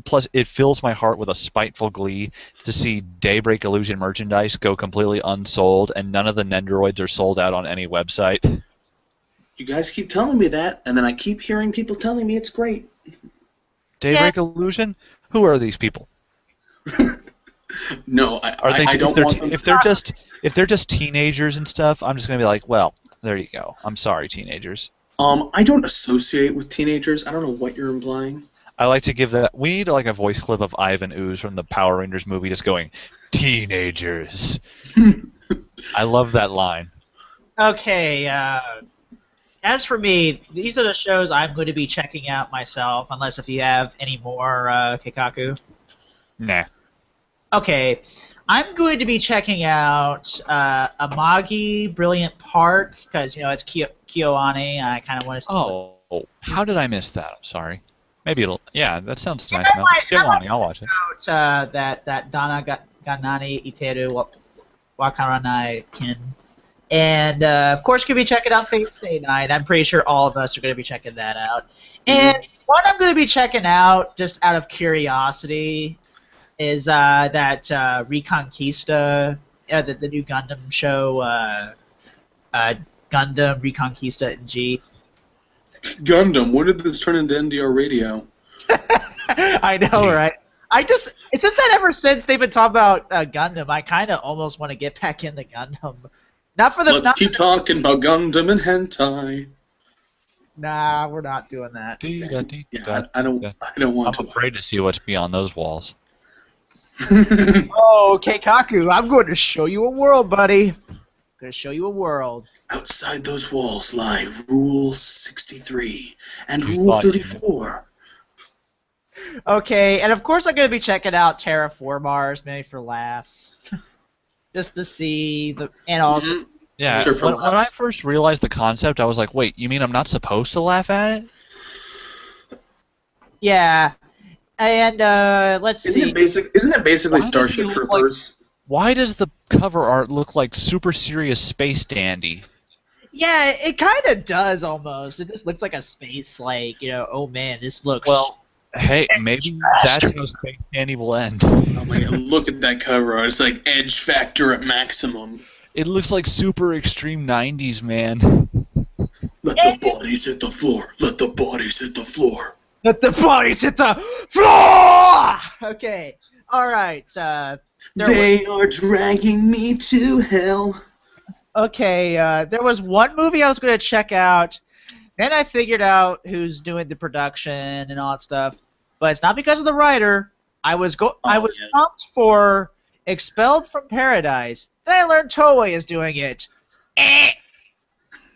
plus it fills my heart with a spiteful glee to see Daybreak Illusion merchandise go completely unsold, and none of the Nendoroids are sold out on any website. You guys keep telling me that, and then I keep hearing people telling me it's great. Daybreak Illusion? Who are these people? No, Are they? I don't want them. If they're just teenagers and stuff, I'm just gonna be like, well, there you go. I'm sorry, teenagers. I don't associate with teenagers. I don't know what you're implying. I like to give that. We need like a voice clip of Ivan Ooze from the Power Rangers movie, just going, "Teenagers." I love that line. Okay. As for me, these are the shows I'm going to be checking out myself, unless if you have any more, Kikaku. Nah. Okay, I'm going to be checking out Amagi Brilliant Park, because, it's KyoAni, I kind of want to see. Oh, how did I miss that? I'm sorry. Maybe it'll. Yeah, that sounds nice enough. It's KyoAni. I'll watch it. That Dana Ganani Iteru Wakaranai Kin. And, of course, could be checking out Fate Stay Night. I'm pretty sure all of us are going to be checking that out. And what I'm going to be checking out, just out of curiosity, is that Reconquista, the new Gundam show, Gundam Reconquista in G. Gundam, when did this turn into NDR radio? I know, right? It's just that ever since they've been talking about Gundam, I kind of almost want to get back into Gundam. Let's keep talking about Gundam and hentai. Nah, we're not doing that. Yeah, I don't want to. I'm afraid to see what's beyond those walls. Oh, Keikaku, I'm going to show you a world, buddy. I'm going to show you a world. Outside those walls lie Rule 63 and Rule 34. Okay, and of course I'm going to be checking out Terraformars, maybe for laughs. Just to see and also. Yeah, sure, when I first realized the concept, I was like, wait, you mean I'm not supposed to laugh at it? Yeah, and let's see. Isn't it basically Starship Troopers? Why does the cover art look like super serious space dandy? Yeah, it kind of does almost. It just looks like a space, oh man, this looks. Well, hey, maybe that's how Space Dandy will end. Oh my god, look at that cover art. It's like edge factor at maximum. It looks like super extreme 90s, man. Let the bodies hit the floor. Let the bodies hit the floor. Let the bodies hit the floor! Okay, alright. They are dragging me to hell. Okay, there was one movie I was going to check out. Then I figured out who's doing the production and all that stuff, but it's not because of the writer. I was pumped for Expelled from Paradise. Then I learned Toei is doing it. That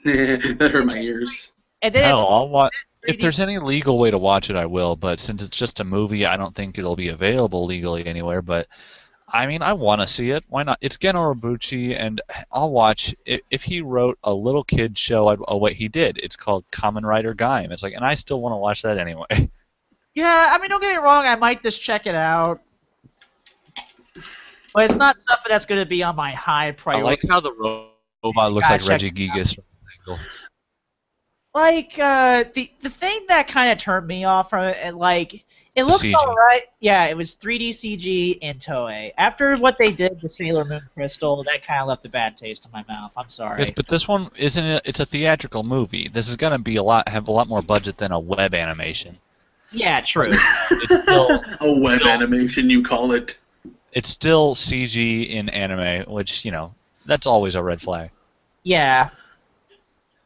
hurt my ears. And then Hell, I'll watch. If there's any legal way to watch it, I will. But since it's just a movie, I don't think it'll be available legally anywhere. But I mean, I want to see it. Why not? It's Geno Robucci, and I'll watch. If he wrote a little kid show, what he did. It's called Kamen Rider Gaim. It's like, and I still want to watch that anyway. Yeah, I mean, don't get me wrong. I might just check it out, but it's not something that's going to be on my high priority. I like how the robot looks like Reggie Gigas. Like the thing that kind of turned me off from it, it looks alright. Yeah, it was 3D CG in Toei. After what they did to Sailor Moon Crystal, that kind of left a bad taste in my mouth. I'm sorry. Yes, but this one isn't. It's a theatrical movie. This is gonna be have a lot more budget than a web animation. Yeah, true. It's still a web animation, you call it? It's still CG in anime, which that's always a red flag. Yeah.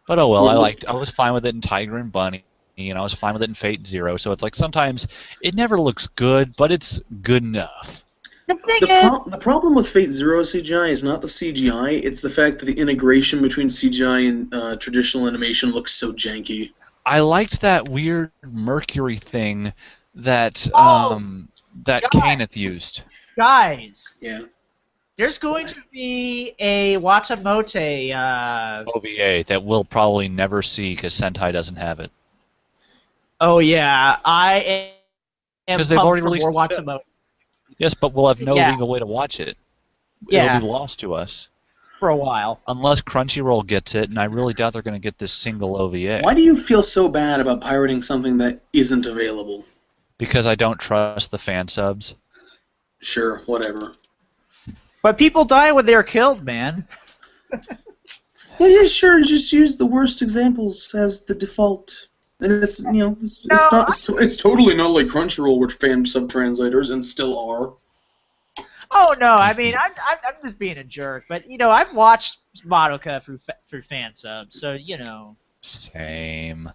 But oh well, I was fine with it in Tiger and Bunny, and I was fine with it in Fate Zero. So it's like sometimes it never looks good, but it's good enough. The problem with Fate Zero CGI is not the CGI; it's the fact that the integration between CGI and traditional animation looks so janky. I liked that weird Mercury thing that Kaneth used. Guys. Yeah. There's going to be a Watamote OVA that we'll probably never see because Sentai doesn't have it. Oh yeah, I am because they've already released more Watamote. Yes, but we'll have no legal way to watch it. Yeah. It'll be lost to us for a while, unless Crunchyroll gets it, and I really doubt they're going to get this single OVA. Why do you feel so bad about pirating something that isn't available? Because I don't trust the fan subs. Sure, whatever. But people die when they're killed, man. Yeah, sure. Just use the worst examples as the default. And it's it's totally not like Crunchyroll, which fan sub translators and still are. Oh no, I mean I'm just being a jerk, but I've watched Madoka through fan subs, so Same.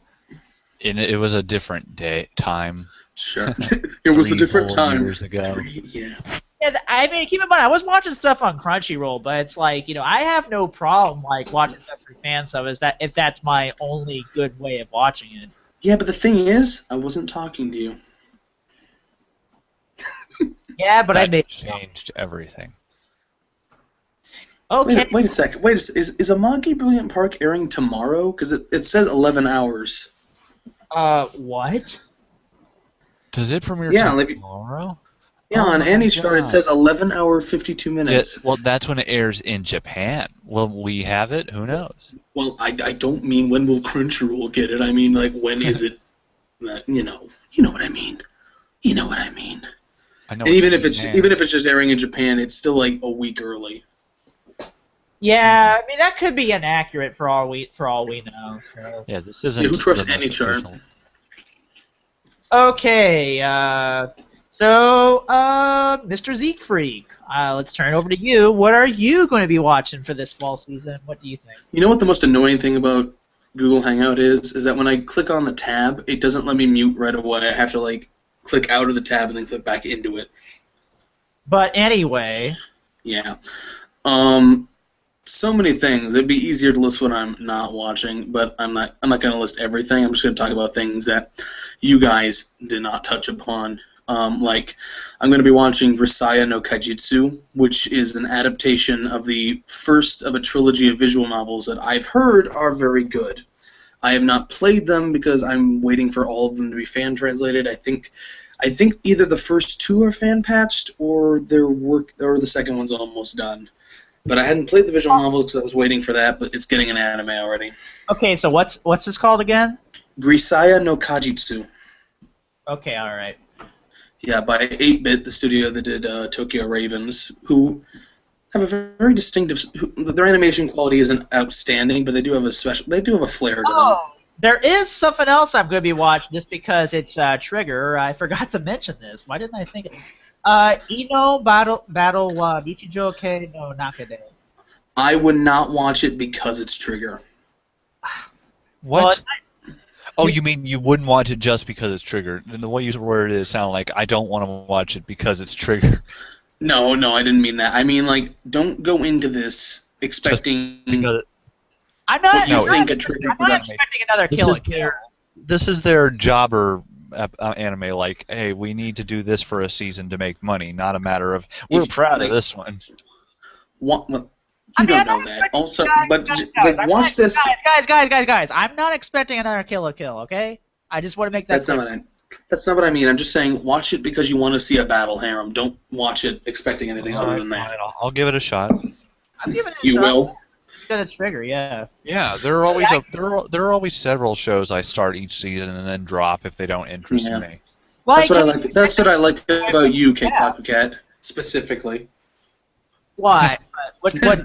And it was a different time. Sure, it was a different time. Years ago. Yeah. Yeah, I mean, keep in mind, I was watching stuff on Crunchyroll, but it's like, I have no problem like watching stuff through fan sub if that's my only good way of watching it. Yeah, but the thing is, I wasn't talking to you. Yeah, but I made changed everything. Okay. Wait a second. Is Amagi Brilliant Park airing tomorrow? Because it says 11 hours. What? Does it premiere tomorrow? Yeah, on AnyChart it says 11 hour 52 minutes. Yeah, well, that's when it airs in Japan. Will we have it? Who knows? Well, I don't mean when will Crunchyroll get it. I mean, like, when is it? You know what I mean. You know what I mean. I know. And even if it's just airing in Japan, it's still like a week early. Yeah, I mean that could be inaccurate for all we know. So. Yeah, this isn't. Yeah, who trusts the most AnyChart? official. Okay, so Mr. Zeke Freak, let's turn it over to you. What are you going to be watching for this fall season? What do you think? You know what the most annoying thing about Google Hangout is that when I click on the tab, it doesn't let me mute right away. I have to like click out of the tab and then click back into it. But anyway. Yeah. So many things. It'd be easier to list what I'm not watching, but I'm not going to list everything. I'm just going to talk about things that you guys did not touch upon. Like, I'm going to be watching Risaya no Kajitsu, which is an adaptation of the first of a trilogy of visual novels that I've heard are very good. I have not played them because I'm waiting for all of them to be fan translated. I think either the first two are fan patched or the second one's almost done. But I hadn't played the visual novel because I was waiting for that, but it's getting an anime already. Okay, so what's this called again? Grisaya no Kajitsu. Okay, all right. Yeah, by 8-Bit, the studio that did Tokyo Ravens, who have a very distinctive. Their animation quality isn't outstanding, but they do have a flair to them. Oh, there is something else I'm going to be watching just because it's Trigger. I forgot to mention this. Why didn't I think of it? Ino Battle Nichijou Kei no Nakade. I would not watch it because it's Trigger. What? Oh, you mean you wouldn't watch it just because it's Trigger? And the way you worded it sounded like I don't want to watch it because it's Trigger. No, I didn't mean that. I mean, like, don't go into this expecting I'm not expecting another Kill la Kill. This is their jobber anime. Like, hey, we need to do this for a season to make money. Not a matter of we're proud of this one. You don't know that. Also, but watch this. Guys! I'm not expecting another Kill la Kill. Okay? I just want to make that. That's not what I mean. I'm just saying, watch it because you want to see a battle harem. Don't watch it expecting anything other than that. I'll give it a shot. I'm giving it a You shot. will. Because it's Trigger, yeah. Yeah, there are always there are always several shows I start each season and then drop if they don't interest me. That's what I like. That's what I like about you, K-Paku Cat, specifically. Why? What?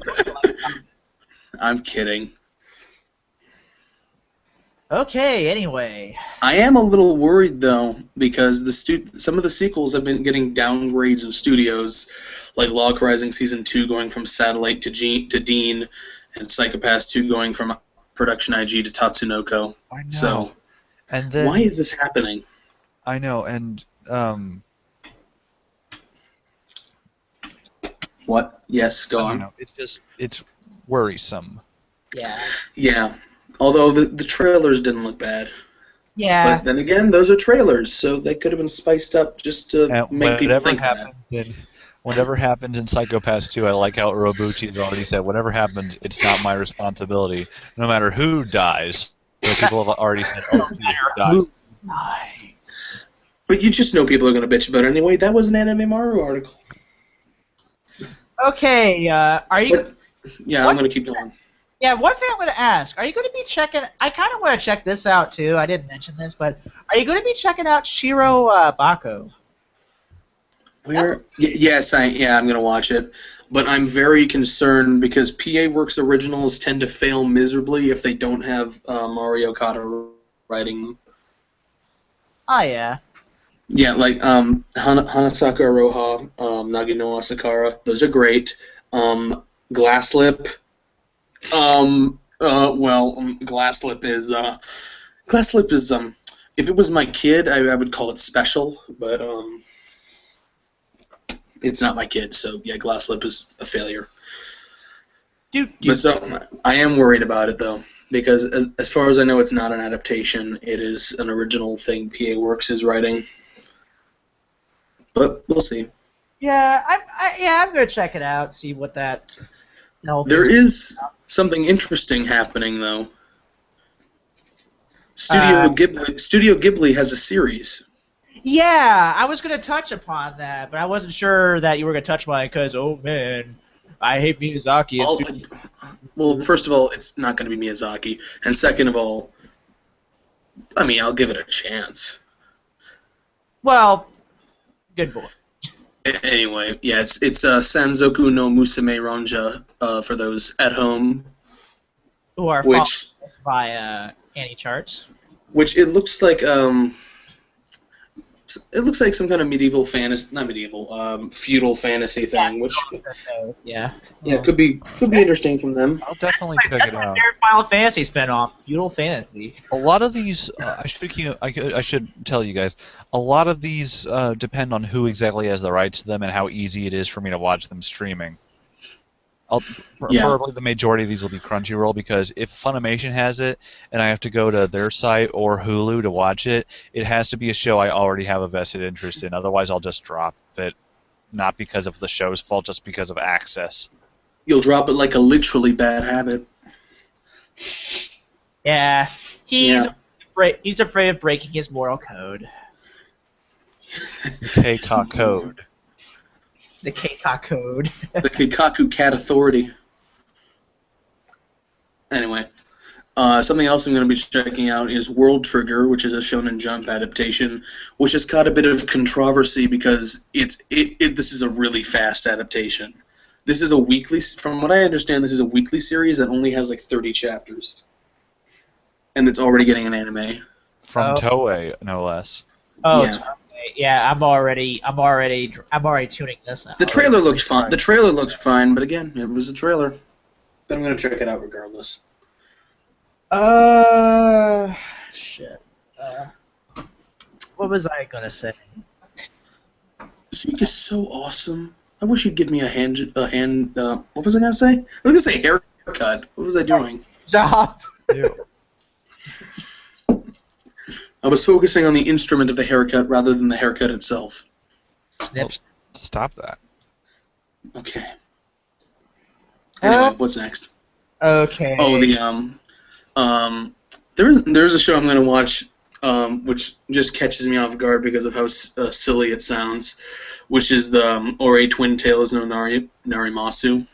I'm kidding. Okay. Anyway. I am a little worried though because some of the sequels have been getting downgrades of studios, like Log Rising Season 2 going from Satellite to Dean, and Psychopaths 2 going from Production IG to Tatsunoko. I know. So, and then, why is this happening? I know, and What? Yes, go on. Know. It's worrisome. Yeah. Yeah. Although the trailers didn't look bad. Yeah. But then again, those are trailers, so they could have been spiced up just to make people think that. Whatever happens in Psychopaths 2, I like how Urobuchi has already said, whatever happens, it's not my responsibility, no matter who dies. So people have already said, oh, who dies. Nice. But you just know people are going to bitch about it anyway. That was an Anime Maru article. Okay, are you... Yeah, I'm going to keep going. Yeah, one thing I'm going to ask: are you going to be checking? I kind of want to check this out too. I didn't mention this, but are you going to be checking out Shiro Bako? Where? Yes, I'm gonna watch it, but I'm very concerned because PA Works originals tend to fail miserably if they don't have Mario Kata writing them. Oh yeah. Yeah, like Hanasaka Aroha, Nagino Asakara, those are great. Glasslip, Glasslip is if it was my kid, I would call it special, but it's not my kid, so yeah, Glasslip is a failure. But so I am worried about it though, because as far as I know, it's not an adaptation. It is an original thing PA Works is writing. But we'll see. Yeah, I'm gonna check it out, see what that. There is something interesting happening though. Studio Ghibli has a series. Yeah, I was gonna touch upon that, but I wasn't sure that you were gonna touch on it because, oh man, I hate Miyazaki. Well, first of all, it's not going to be Miyazaki, and second of all, I mean, I'll give it a chance. Well, good boy. Anyway, yeah, it's Sanzoku no Musume Ronja for those at home. Who are which by Annie Charts. Which it looks like some kind of medieval fantasy, not medieval, feudal fantasy thing. Which yeah, could be interesting from them. I'll definitely check it out. Final Fantasy spinoff, feudal fantasy. A lot of these, I should tell you guys, a lot of these depend on who exactly has the rights to them and how easy it is for me to watch them streaming. Probably the majority of these will be Crunchyroll, because if Funimation has it and I have to go to their site or Hulu to watch it, it has to be a show I already have a vested interest in. Otherwise, I'll just drop it, not because of the show's fault, just because of access. You'll drop it like a literally bad habit. Yeah, he's afraid of breaking his moral code. K-Talk code. The K-Talk code. The Kikaku Cat Authority. Anyway, something else I'm going to be checking out is World Trigger, which is a Shonen Jump adaptation, which has got a bit of controversy because this is a really fast adaptation. This is a weekly, from what I understand, this is a weekly series that only has like 30 chapters, and it's already getting an anime. From Toei, no less. Oh, yeah. Yeah, I'm already tuning this out. The trailer looked fine. The trailer looked fine, but again, it was a trailer. But I'm gonna check it out regardless. Shit. What was I gonna say? Zeke is so awesome. I wish you'd give me a hand. What was I gonna say? I was gonna say haircut. What was I doing? Stop. I was focusing on the instrument of the haircut rather than the haircut itself. Snips. Stop that. Okay. Anyway, what's next? Okay. Oh, there's a show I'm gonna watch, which just catches me off guard because of how silly it sounds, which is the Ore Twin Tails no Narimasu,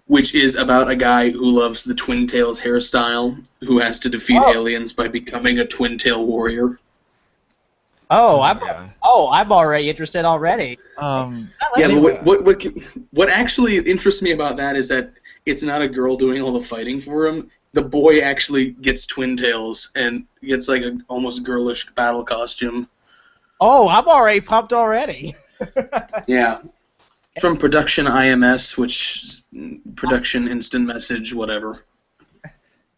which is about a guy who loves the Twin Tails hairstyle, who has to defeat aliens by becoming a Twin Tail warrior. I'm already interested already. But what actually interests me about that is that it's not a girl doing all the fighting for him. The boy actually gets Twin Tails and gets like an almost girlish battle costume. Oh, I'm already pumped already. Yeah. From Production IMS, which is Production Instant Message, whatever.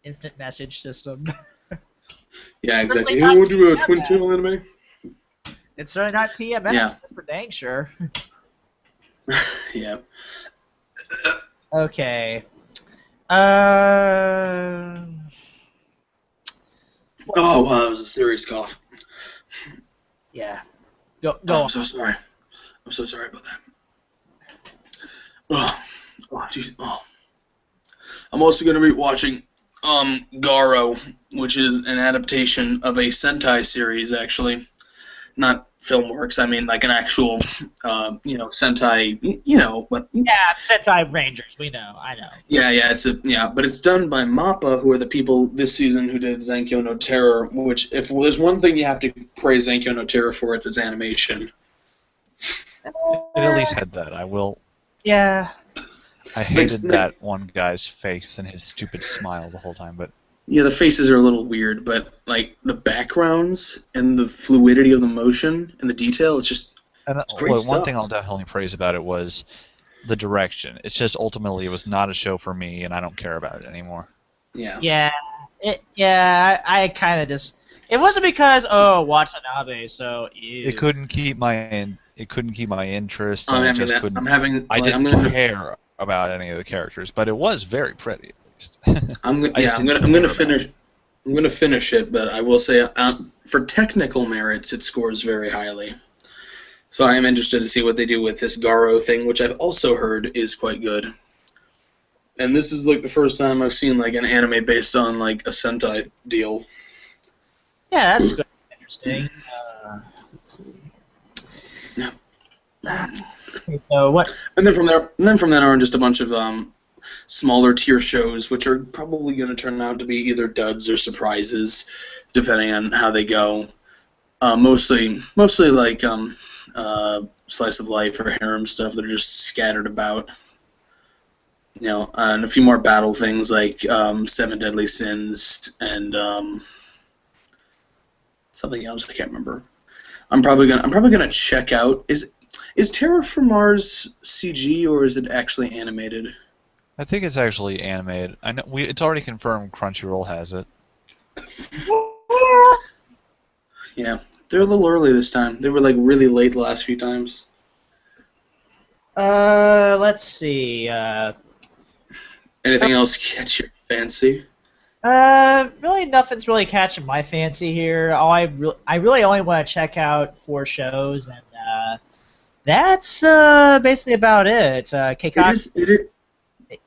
Instant message system. Yeah, exactly. Hey, we'll do a Twin Tail anime. It's certainly not TMS. Yeah. That's for dang sure. Yeah. Okay. Oh, wow, that was a serious cough. Yeah. Go. I'm so sorry. I'm so sorry about that. Oh, jeez. Oh. I'm also going to be watching Garo, which is an adaptation of a Sentai series, actually. Not film works. I mean, like an actual, Sentai, but Yeah, Sentai Rangers. We know. I know. yeah, but it's done by MAPPA, who are the people this season who did Zenkyo no Terror. Which, if there's one thing you have to praise Zenkyo no Terror for, it's its animation. It at least had that. I will. Yeah. I hated that one guy's face and his stupid smile the whole time, but. Yeah, the faces are a little weird, but like the backgrounds and the fluidity of the motion and the detail, it's great stuff. One thing I'll definitely praise about it was the direction. It's just ultimately it was not a show for me, and I don't care about it anymore. Yeah. Yeah. I kind of just. It wasn't because Watanabe, so. Ew. It couldn't keep my interest. I didn't care about any of the characters, but it was very pretty. I'm gonna finish it, but I will say for technical merits, it scores very highly. So I am interested to see what they do with this Garo thing, which I've also heard is quite good. And this is like the first time I've seen like an anime based on like a Sentai deal. Yeah, that's good. Interesting. Let's see. Yeah. So what? And then from then on, just a bunch of smaller tier shows, which are probably going to turn out to be either duds or surprises, depending on how they go. Mostly like slice of life or harem stuff that are just scattered about. And a few more battle things like Seven Deadly Sins and something else I can't remember. I'm probably gonna check out. Is Terror from Mars CG or is it actually animated? I think it's actually animated. I know it's already confirmed Crunchyroll has it. Yeah, they're a little early this time. They were like really late the last few times. Let's see. Anything else catch your fancy? Really nothing's really catching my fancy here. I really only want to check out 4 shows, and that's basically about it.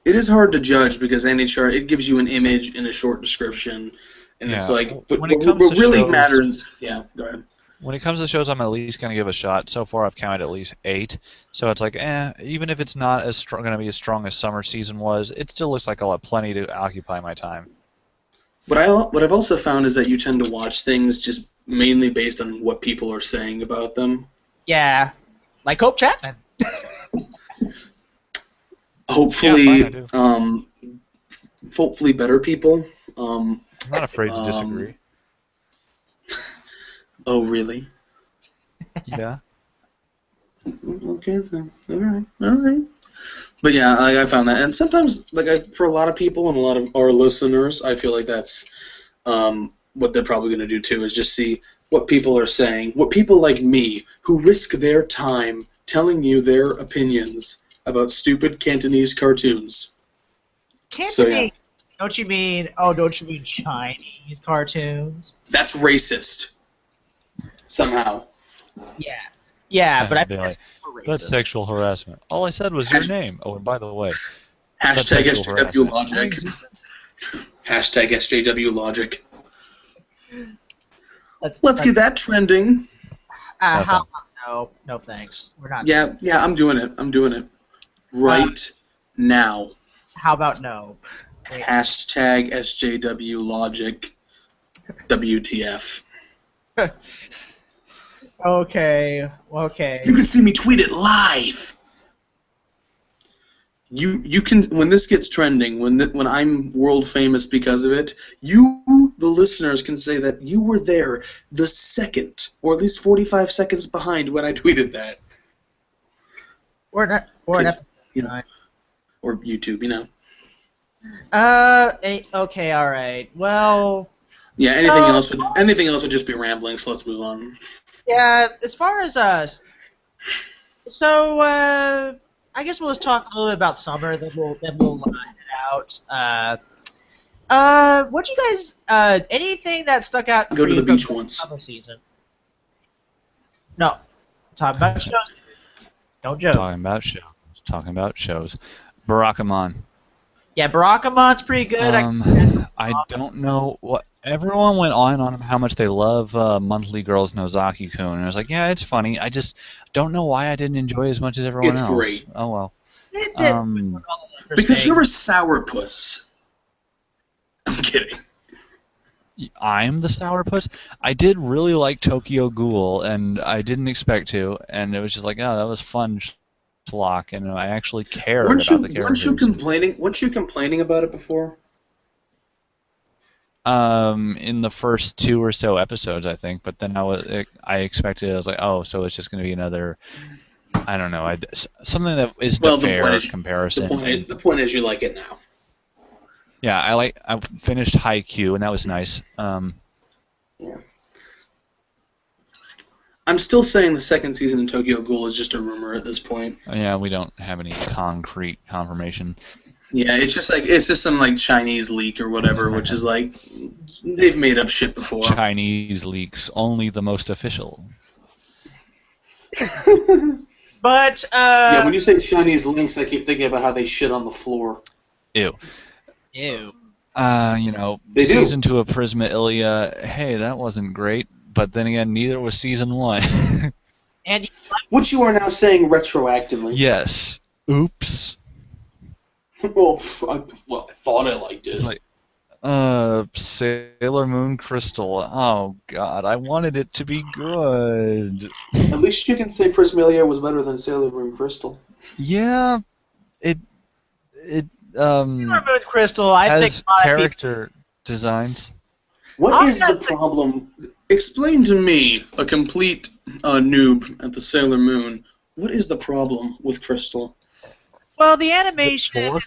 It is hard to judge because NHR, it gives you an image and a short description, and it's like, but what really matters. Yeah, go ahead. When it comes to shows, I'm at least going to give a shot. So far, I've counted at least 8. So it's like, even if it's not going to be as strong as summer season was, it still looks like I'll have plenty to occupy my time. What I've also found is that you tend to watch things just mainly based on what people are saying about them. Yeah, like Hope Chapman. Hopefully, hopefully better people. I'm not afraid to disagree. Oh, really? Yeah. Okay, then. All right. But yeah, I found that, and sometimes, for a lot of people and a lot of our listeners, I feel like that's what they're probably going to do too, is just see what people are saying, what people like me, who risk their time telling you their opinions about stupid Cantonese cartoons. Cantonese? So, yeah. Don't you mean Chinese cartoons? That's racist. Somehow. Yeah, but that's sexual harassment. All I said was your name. Oh, and by the way, hashtag SJW logic. Hashtag SJW logic. Let's get that trending. No, thanks. We're not. Yeah, I'm doing it. Right now. How about no? Wait. Hashtag SJW logic. WTF. Okay. You can see me tweet it live. You can, when this gets trending, when I'm world famous because of it, you, the listeners, can say that you were there the second, or at least 45 seconds behind when I tweeted that. Or not. Or YouTube, Okay. All right. Well. Yeah. Anything else would just be rambling. So let's move on. Yeah. As far as I guess we'll just talk a little bit about summer, then we'll head out. What you guys? Anything that stuck out? Go to the beach once. Summer season. No, talk about shows. Don't joke. Talking about shows. Barakamon. Yeah, Barakamon's pretty good. I don't know what everyone went on how much they love Monthly Girls Nozaki-kun, and I was like, yeah, it's funny. I just don't know why I didn't enjoy as much as everyone It's else. great. Oh well. It did. Because you're a sourpuss. I'm kidding. I'm the sourpuss. I did really like Tokyo Ghoul, and I didn't expect to, and it was just like, oh, that was fun schlock, and I actually cared about the characters. Weren't you complaining about it before? In the first 2 or so episodes, I think, but then I expected, I was like, oh, so it's just going to be another, I don't know, something that isn't a fair comparison. The point is you like it now. Yeah, I finished Haikyuu, and that was nice. Yeah. I'm still saying the second season of Tokyo Ghoul is just a rumor at this point. Yeah, we don't have any concrete confirmation. Yeah, it's just some like Chinese leak or whatever, which is like they've made up shit before. Chinese leaks, only the most official. But yeah, when you say Chinese links, I keep thinking about how they shit on the floor. Ew. Ew. Season 2 of Prisma Ilia, hey, that wasn't great, but then again, neither was Season 1. And which you are now saying retroactively. Yes. Oops. Well, I thought I liked it. It's like, Sailor Moon Crystal. Oh, God, I wanted it to be good. At least you can say Prismalia was better than Sailor Moon Crystal. Yeah, Sailor Moon Crystal, I has think character designs. What is the problem? Explain to me, a complete noob at the Sailor Moon, what is the problem with Crystal? Well, the animation is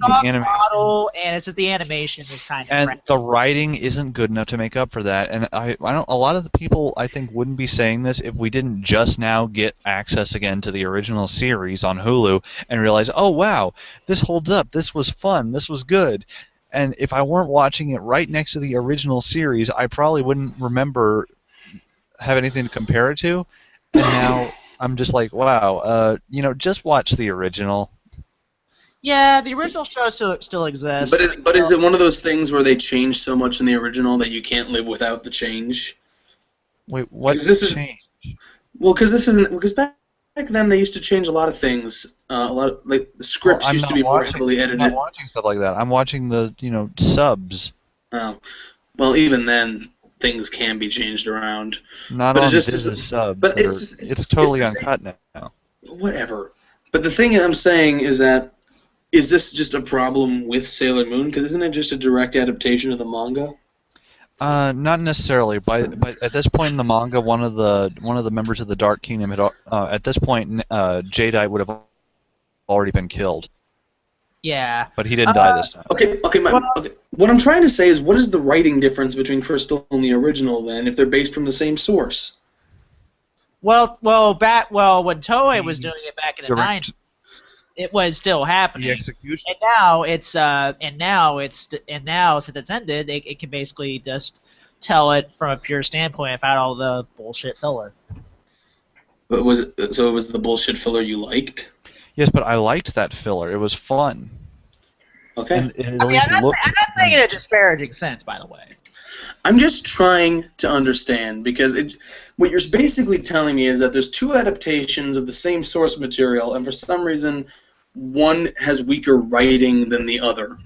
off model, and it's just the animation is kind of. And the writing isn't good enough to make up for that. And I don't. A lot of the people I think wouldn't be saying this if we didn't just now get access again to the original series on Hulu and realize, oh wow, this holds up. This was fun. This was good. And if I weren't watching it right next to the original series, I probably wouldn't remember have anything to compare it to. And now I'm just like, wow, just watch the original. Yeah, the original show still exists. But is it one of those things where they change so much in the original that you can't live without the change? Wait, what change? Well, because back then they used to change a lot of things. The scripts used to be more heavily edited. I'm not watching stuff like that. I'm watching the subs. Oh, well, even then things can be changed around. Not on Disney subs. But it's totally uncut now. Whatever. But the thing I'm saying is that. Is this just a problem with Sailor Moon? Because isn't it just a direct adaptation of the manga? Not necessarily. But at this point in the manga, one of the members of the Dark Kingdom had at this point Jadeite would have already been killed. Yeah. But he didn't die this time. Okay. What I'm trying to say is, what is the writing difference between Crystal and the original then, if they're based from the same source? Well, when Toei was doing it back in the 90s. It was still happening. The execution. And now since it's ended, it can basically just tell it from a pure standpoint without all the bullshit filler. But it was the bullshit filler you liked? Yes, but I liked that filler. It was fun. Okay. And I'm not saying it in a disparaging sense, by the way. I'm just trying to understand, because what you're basically telling me is that there's two adaptations of the same source material, and for some reason, one has weaker writing than the other.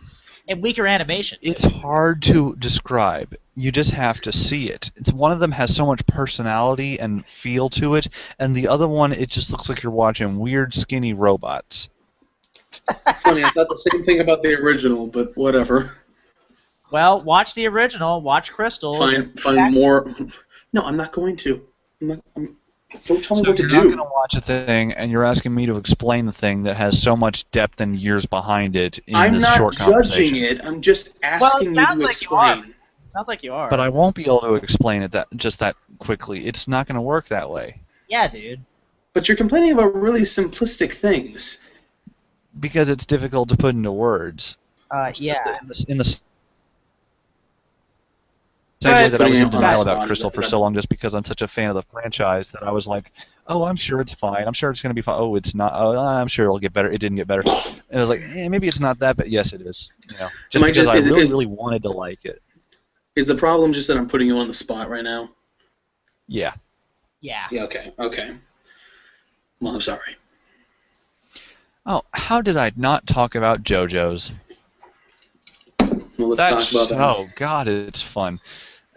And weaker animation. It's hard to describe. You just have to see it. One of them has so much personality and feel to it, and the other one, it just looks like you're watching weird, skinny robots. Funny, I thought the same thing about the original, but whatever. Well, watch the original. Watch Crystal. Find more. No, I'm not going to. Don't tell me what to do. You're not going to watch a thing, and you're asking me to explain the thing that has so much depth and years behind it in this short conversation. I'm not judging it. I'm just asking you to explain. Sounds like you are. But I won't be able to explain it that quickly. It's not going to work that way. Yeah, dude. But you're complaining about really simplistic things. Because it's difficult to put into words. Yeah. In the actually that I was in Putting it on denial the about spot, Crystal for that- so long just because I'm such a fan of the franchise that I was like, oh, I'm sure it's fine. I'm sure it's going to be fine. Oh, it's not. Oh, I'm sure it'll get better. It didn't get better. And I was like, maybe it's not that, but yes, it is. You know, just because I really wanted to like it. Is the problem just that I'm putting you on the spot right now? Yeah. Yeah. Yeah, okay. Well, I'm sorry. Oh, how did I not talk about JoJo's? Well, let's talk about that. Oh, God, it's fun.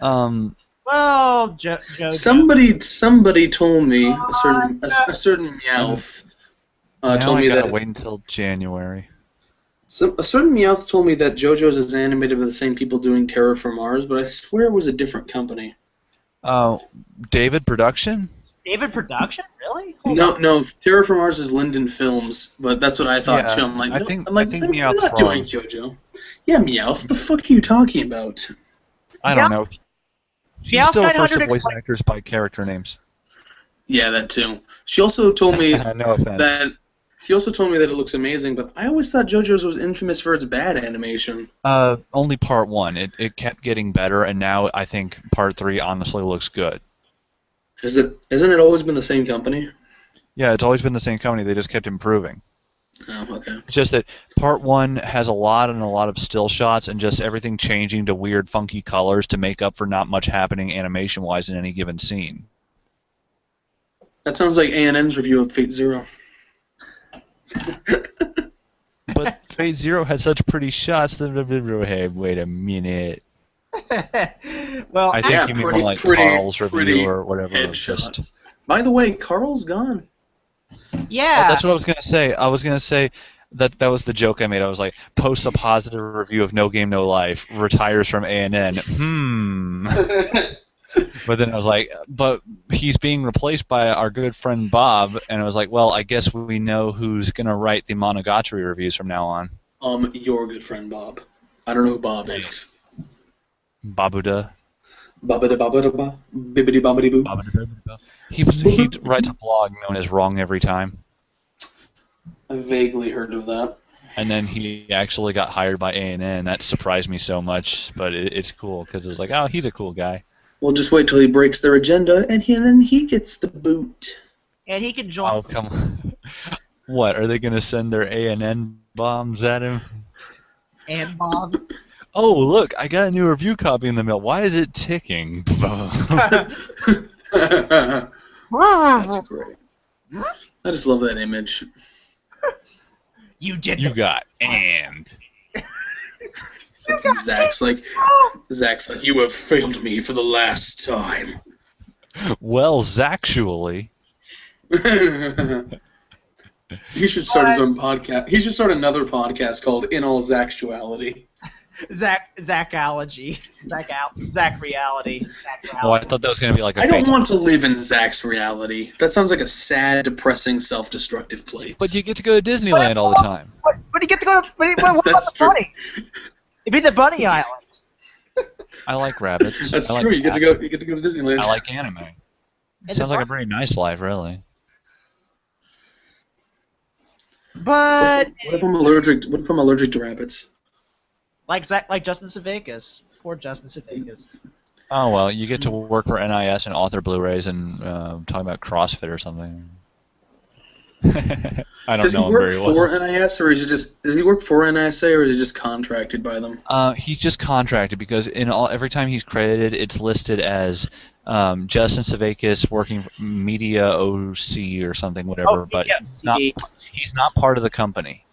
Well, JoJo. Somebody told me, a certain Meowth told me I gotta that... wait until January. A certain Meowth told me that JoJo's is animated by the same people doing Terror from Mars, but I swear it was a different company. David Production? David Production? Really? No, Terror from Mars is Linden Films, but that's what I thought too. I'm like, I think they're Meowth's not doing JoJo. Yeah, Meowth, the fuck are you talking about? I don't know. She Meowth still refers to kinda voice actors by character names. Yeah, that too. She also told me No offense. She also told me that it looks amazing, but I always thought JoJo's was infamous for its bad animation. Only part 1. It kept getting better, and now I think part 3 honestly looks good. Hasn't it always been the same company? Yeah, it's always been the same company. They just kept improving. Oh, okay. It's just that part 1 has a lot of still shots and just everything changing to weird, funky colors to make up for not much happening animation-wise in any given scene. That sounds like ANN's review of Fate Zero. But Fate Zero has such pretty shots that... Hey, wait a minute. Well, I think you mean more like Carl's review or whatever. Headshots. By the way, Carl's gone. yeah. Oh, that's what I was going to say. I was going to say that was the joke I made. I was like, posts a positive review of No Game, No Life, retires from ANN. But then I was like, but he's being replaced by our good friend Bob, and I was like, well, I guess we know who's going to write the Monogatari reviews from now on. Your good friend Bob. I don't know who Bob is. Babuda. Babada bibbidi bobbidi boo. He writes a blog known as Wrong Every Time. I vaguely heard of that. And then he actually got hired by ANN. That surprised me so much, but it's cool because it was like, oh, he's a cool guy. We'll just wait till he breaks their agenda, and then he gets the boot. And he can join. Oh, come on. What, are they going to send their ANN bombs at him? And Bob. Oh, look, I got a new review copy in the mail. Why is it ticking? That's great. I just love that image. You did. You got and. Zach's like, you have failed me for the last time. Well, Zachtually. He should start his own podcast. He should start another podcast called In All Zachtuality. Zachology. Zach reality. Oh, I thought that was going to be like a I don't want to live in Zach's reality. That sounds like a sad, depressing, self-destructive place. But you get to go to Disneyland all the time. But you get to go to. What about the bunny? It'd be the Bunny Island. I like rabbits. That's I true. Like You get to go to Disneyland. I like anime. It sounds like a pretty nice life, really. But what if I'm allergic? What if I'm allergic to rabbits? like Justin Sudeikis. Poor Justin Sudeikis. Oh well, you get to work for NIS and author Blu-rays and talk about CrossFit or something. I don't know him very well. Does he work for NIS, or does he work for NISA, or is he just contracted by them? He's just contracted because every time he's credited, it's listed as Justin Sudeikis working for Media OC or something, whatever. But he's not part of the company.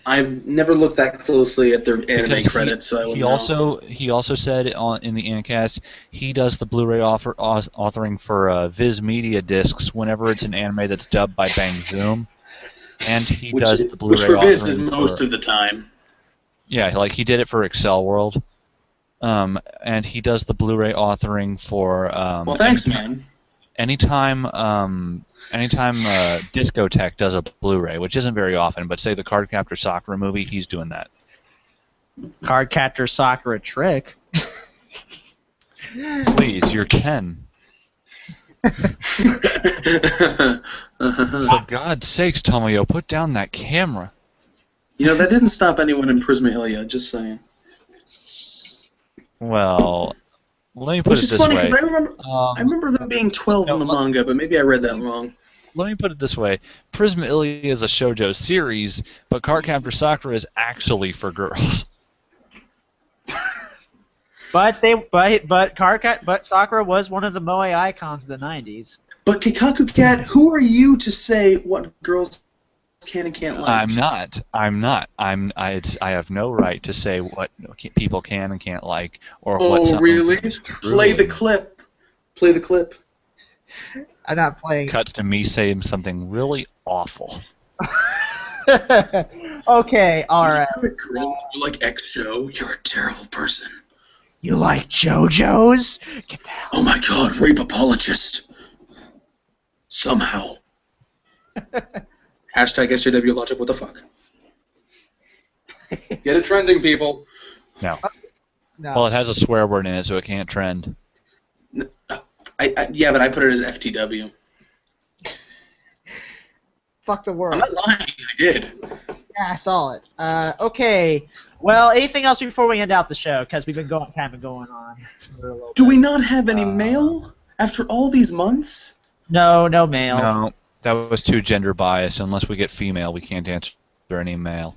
I've never looked that closely at their anime credits, so I wouldn't know. He also said in the Ancast he does the Blu-ray authoring for Viz Media discs whenever it's an anime that's dubbed by Bang Zoom, and he does the Blu-ray authoring which for Viz is most of the time. Yeah, like he did it for Excel World, and he does the Blu-ray authoring for. Well, thanks, man. Anytime Discotech does a Blu-ray, which isn't very often, but say the Cardcaptor Sakura movie, he's doing that. Cardcaptor Sakura trick. Please, you're 10. For God's sakes, Tomoyo, put down that camera. You know, that didn't stop anyone in Prisma Ilia, just saying. Well, Let me put Which it is this funny way. because I remember them being 12 in the manga, but maybe I read that wrong. Let me put it this way. Prism Ilya is a shoujo series, but Cardcaptor Sakura is actually for girls. But Sakura was one of the moe icons of the '90s. But Keikaku Cat, who are you to say what girls can and can't like? I'm not. I have no right to say what people can and can't like, or what Oh, something really? is true. Play the clip. Play the clip. I'm not playing. Cuts to me saying something really awful. Okay, all right. You're a girl. You like X-Show. You're a terrible person. You like JoJo's? Get the hell. Oh my god, rape apologist. Somehow. Hashtag SJW Logic, what the fuck? Get it trending, people. No. No. Well, it has a swear word in it, so it can't trend. Yeah, but I put it as FTW. Fuck the world. I'm not lying, I did. Yeah, I saw it. Okay. Well, anything else before we end out the show? Because we've been going on for a little Do bit. we not have any mail after all these months? No mail. No, that was too gender biased. Unless we get female, we can't answer any mail.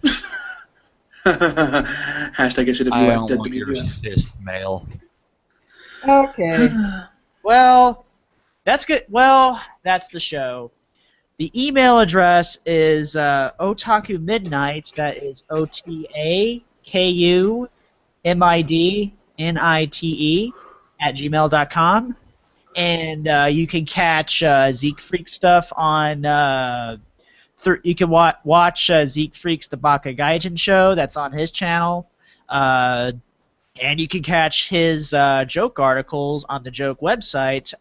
Hashtag SJW. I don't want your cis male. Okay. Well, that's good. Well, that's the show. The email address is Otaku Midnight. That is OTAKUMIDNITE @gmail.com. And you can catch Zeke Freak stuff on. You can watch Zeke Freak's The Baka Gaijin show. That's on his channel. And you can catch his joke articles on the joke website,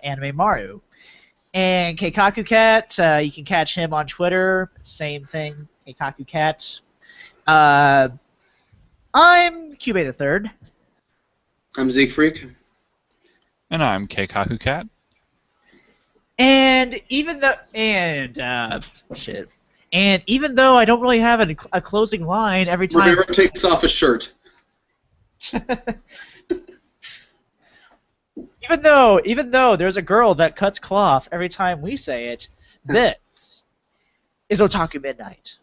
Anime Maru. And Keikaku Cat, you can catch him on Twitter. Same thing, Keikaku Cat. I'm Cube the Third. I'm Zeke Freak. And I'm Keikaku Cat. And even though I don't really have a closing line every time. Rivera takes off his shirt. Even though there's a girl that cuts cloth every time we say it, this is Otaku Midnight.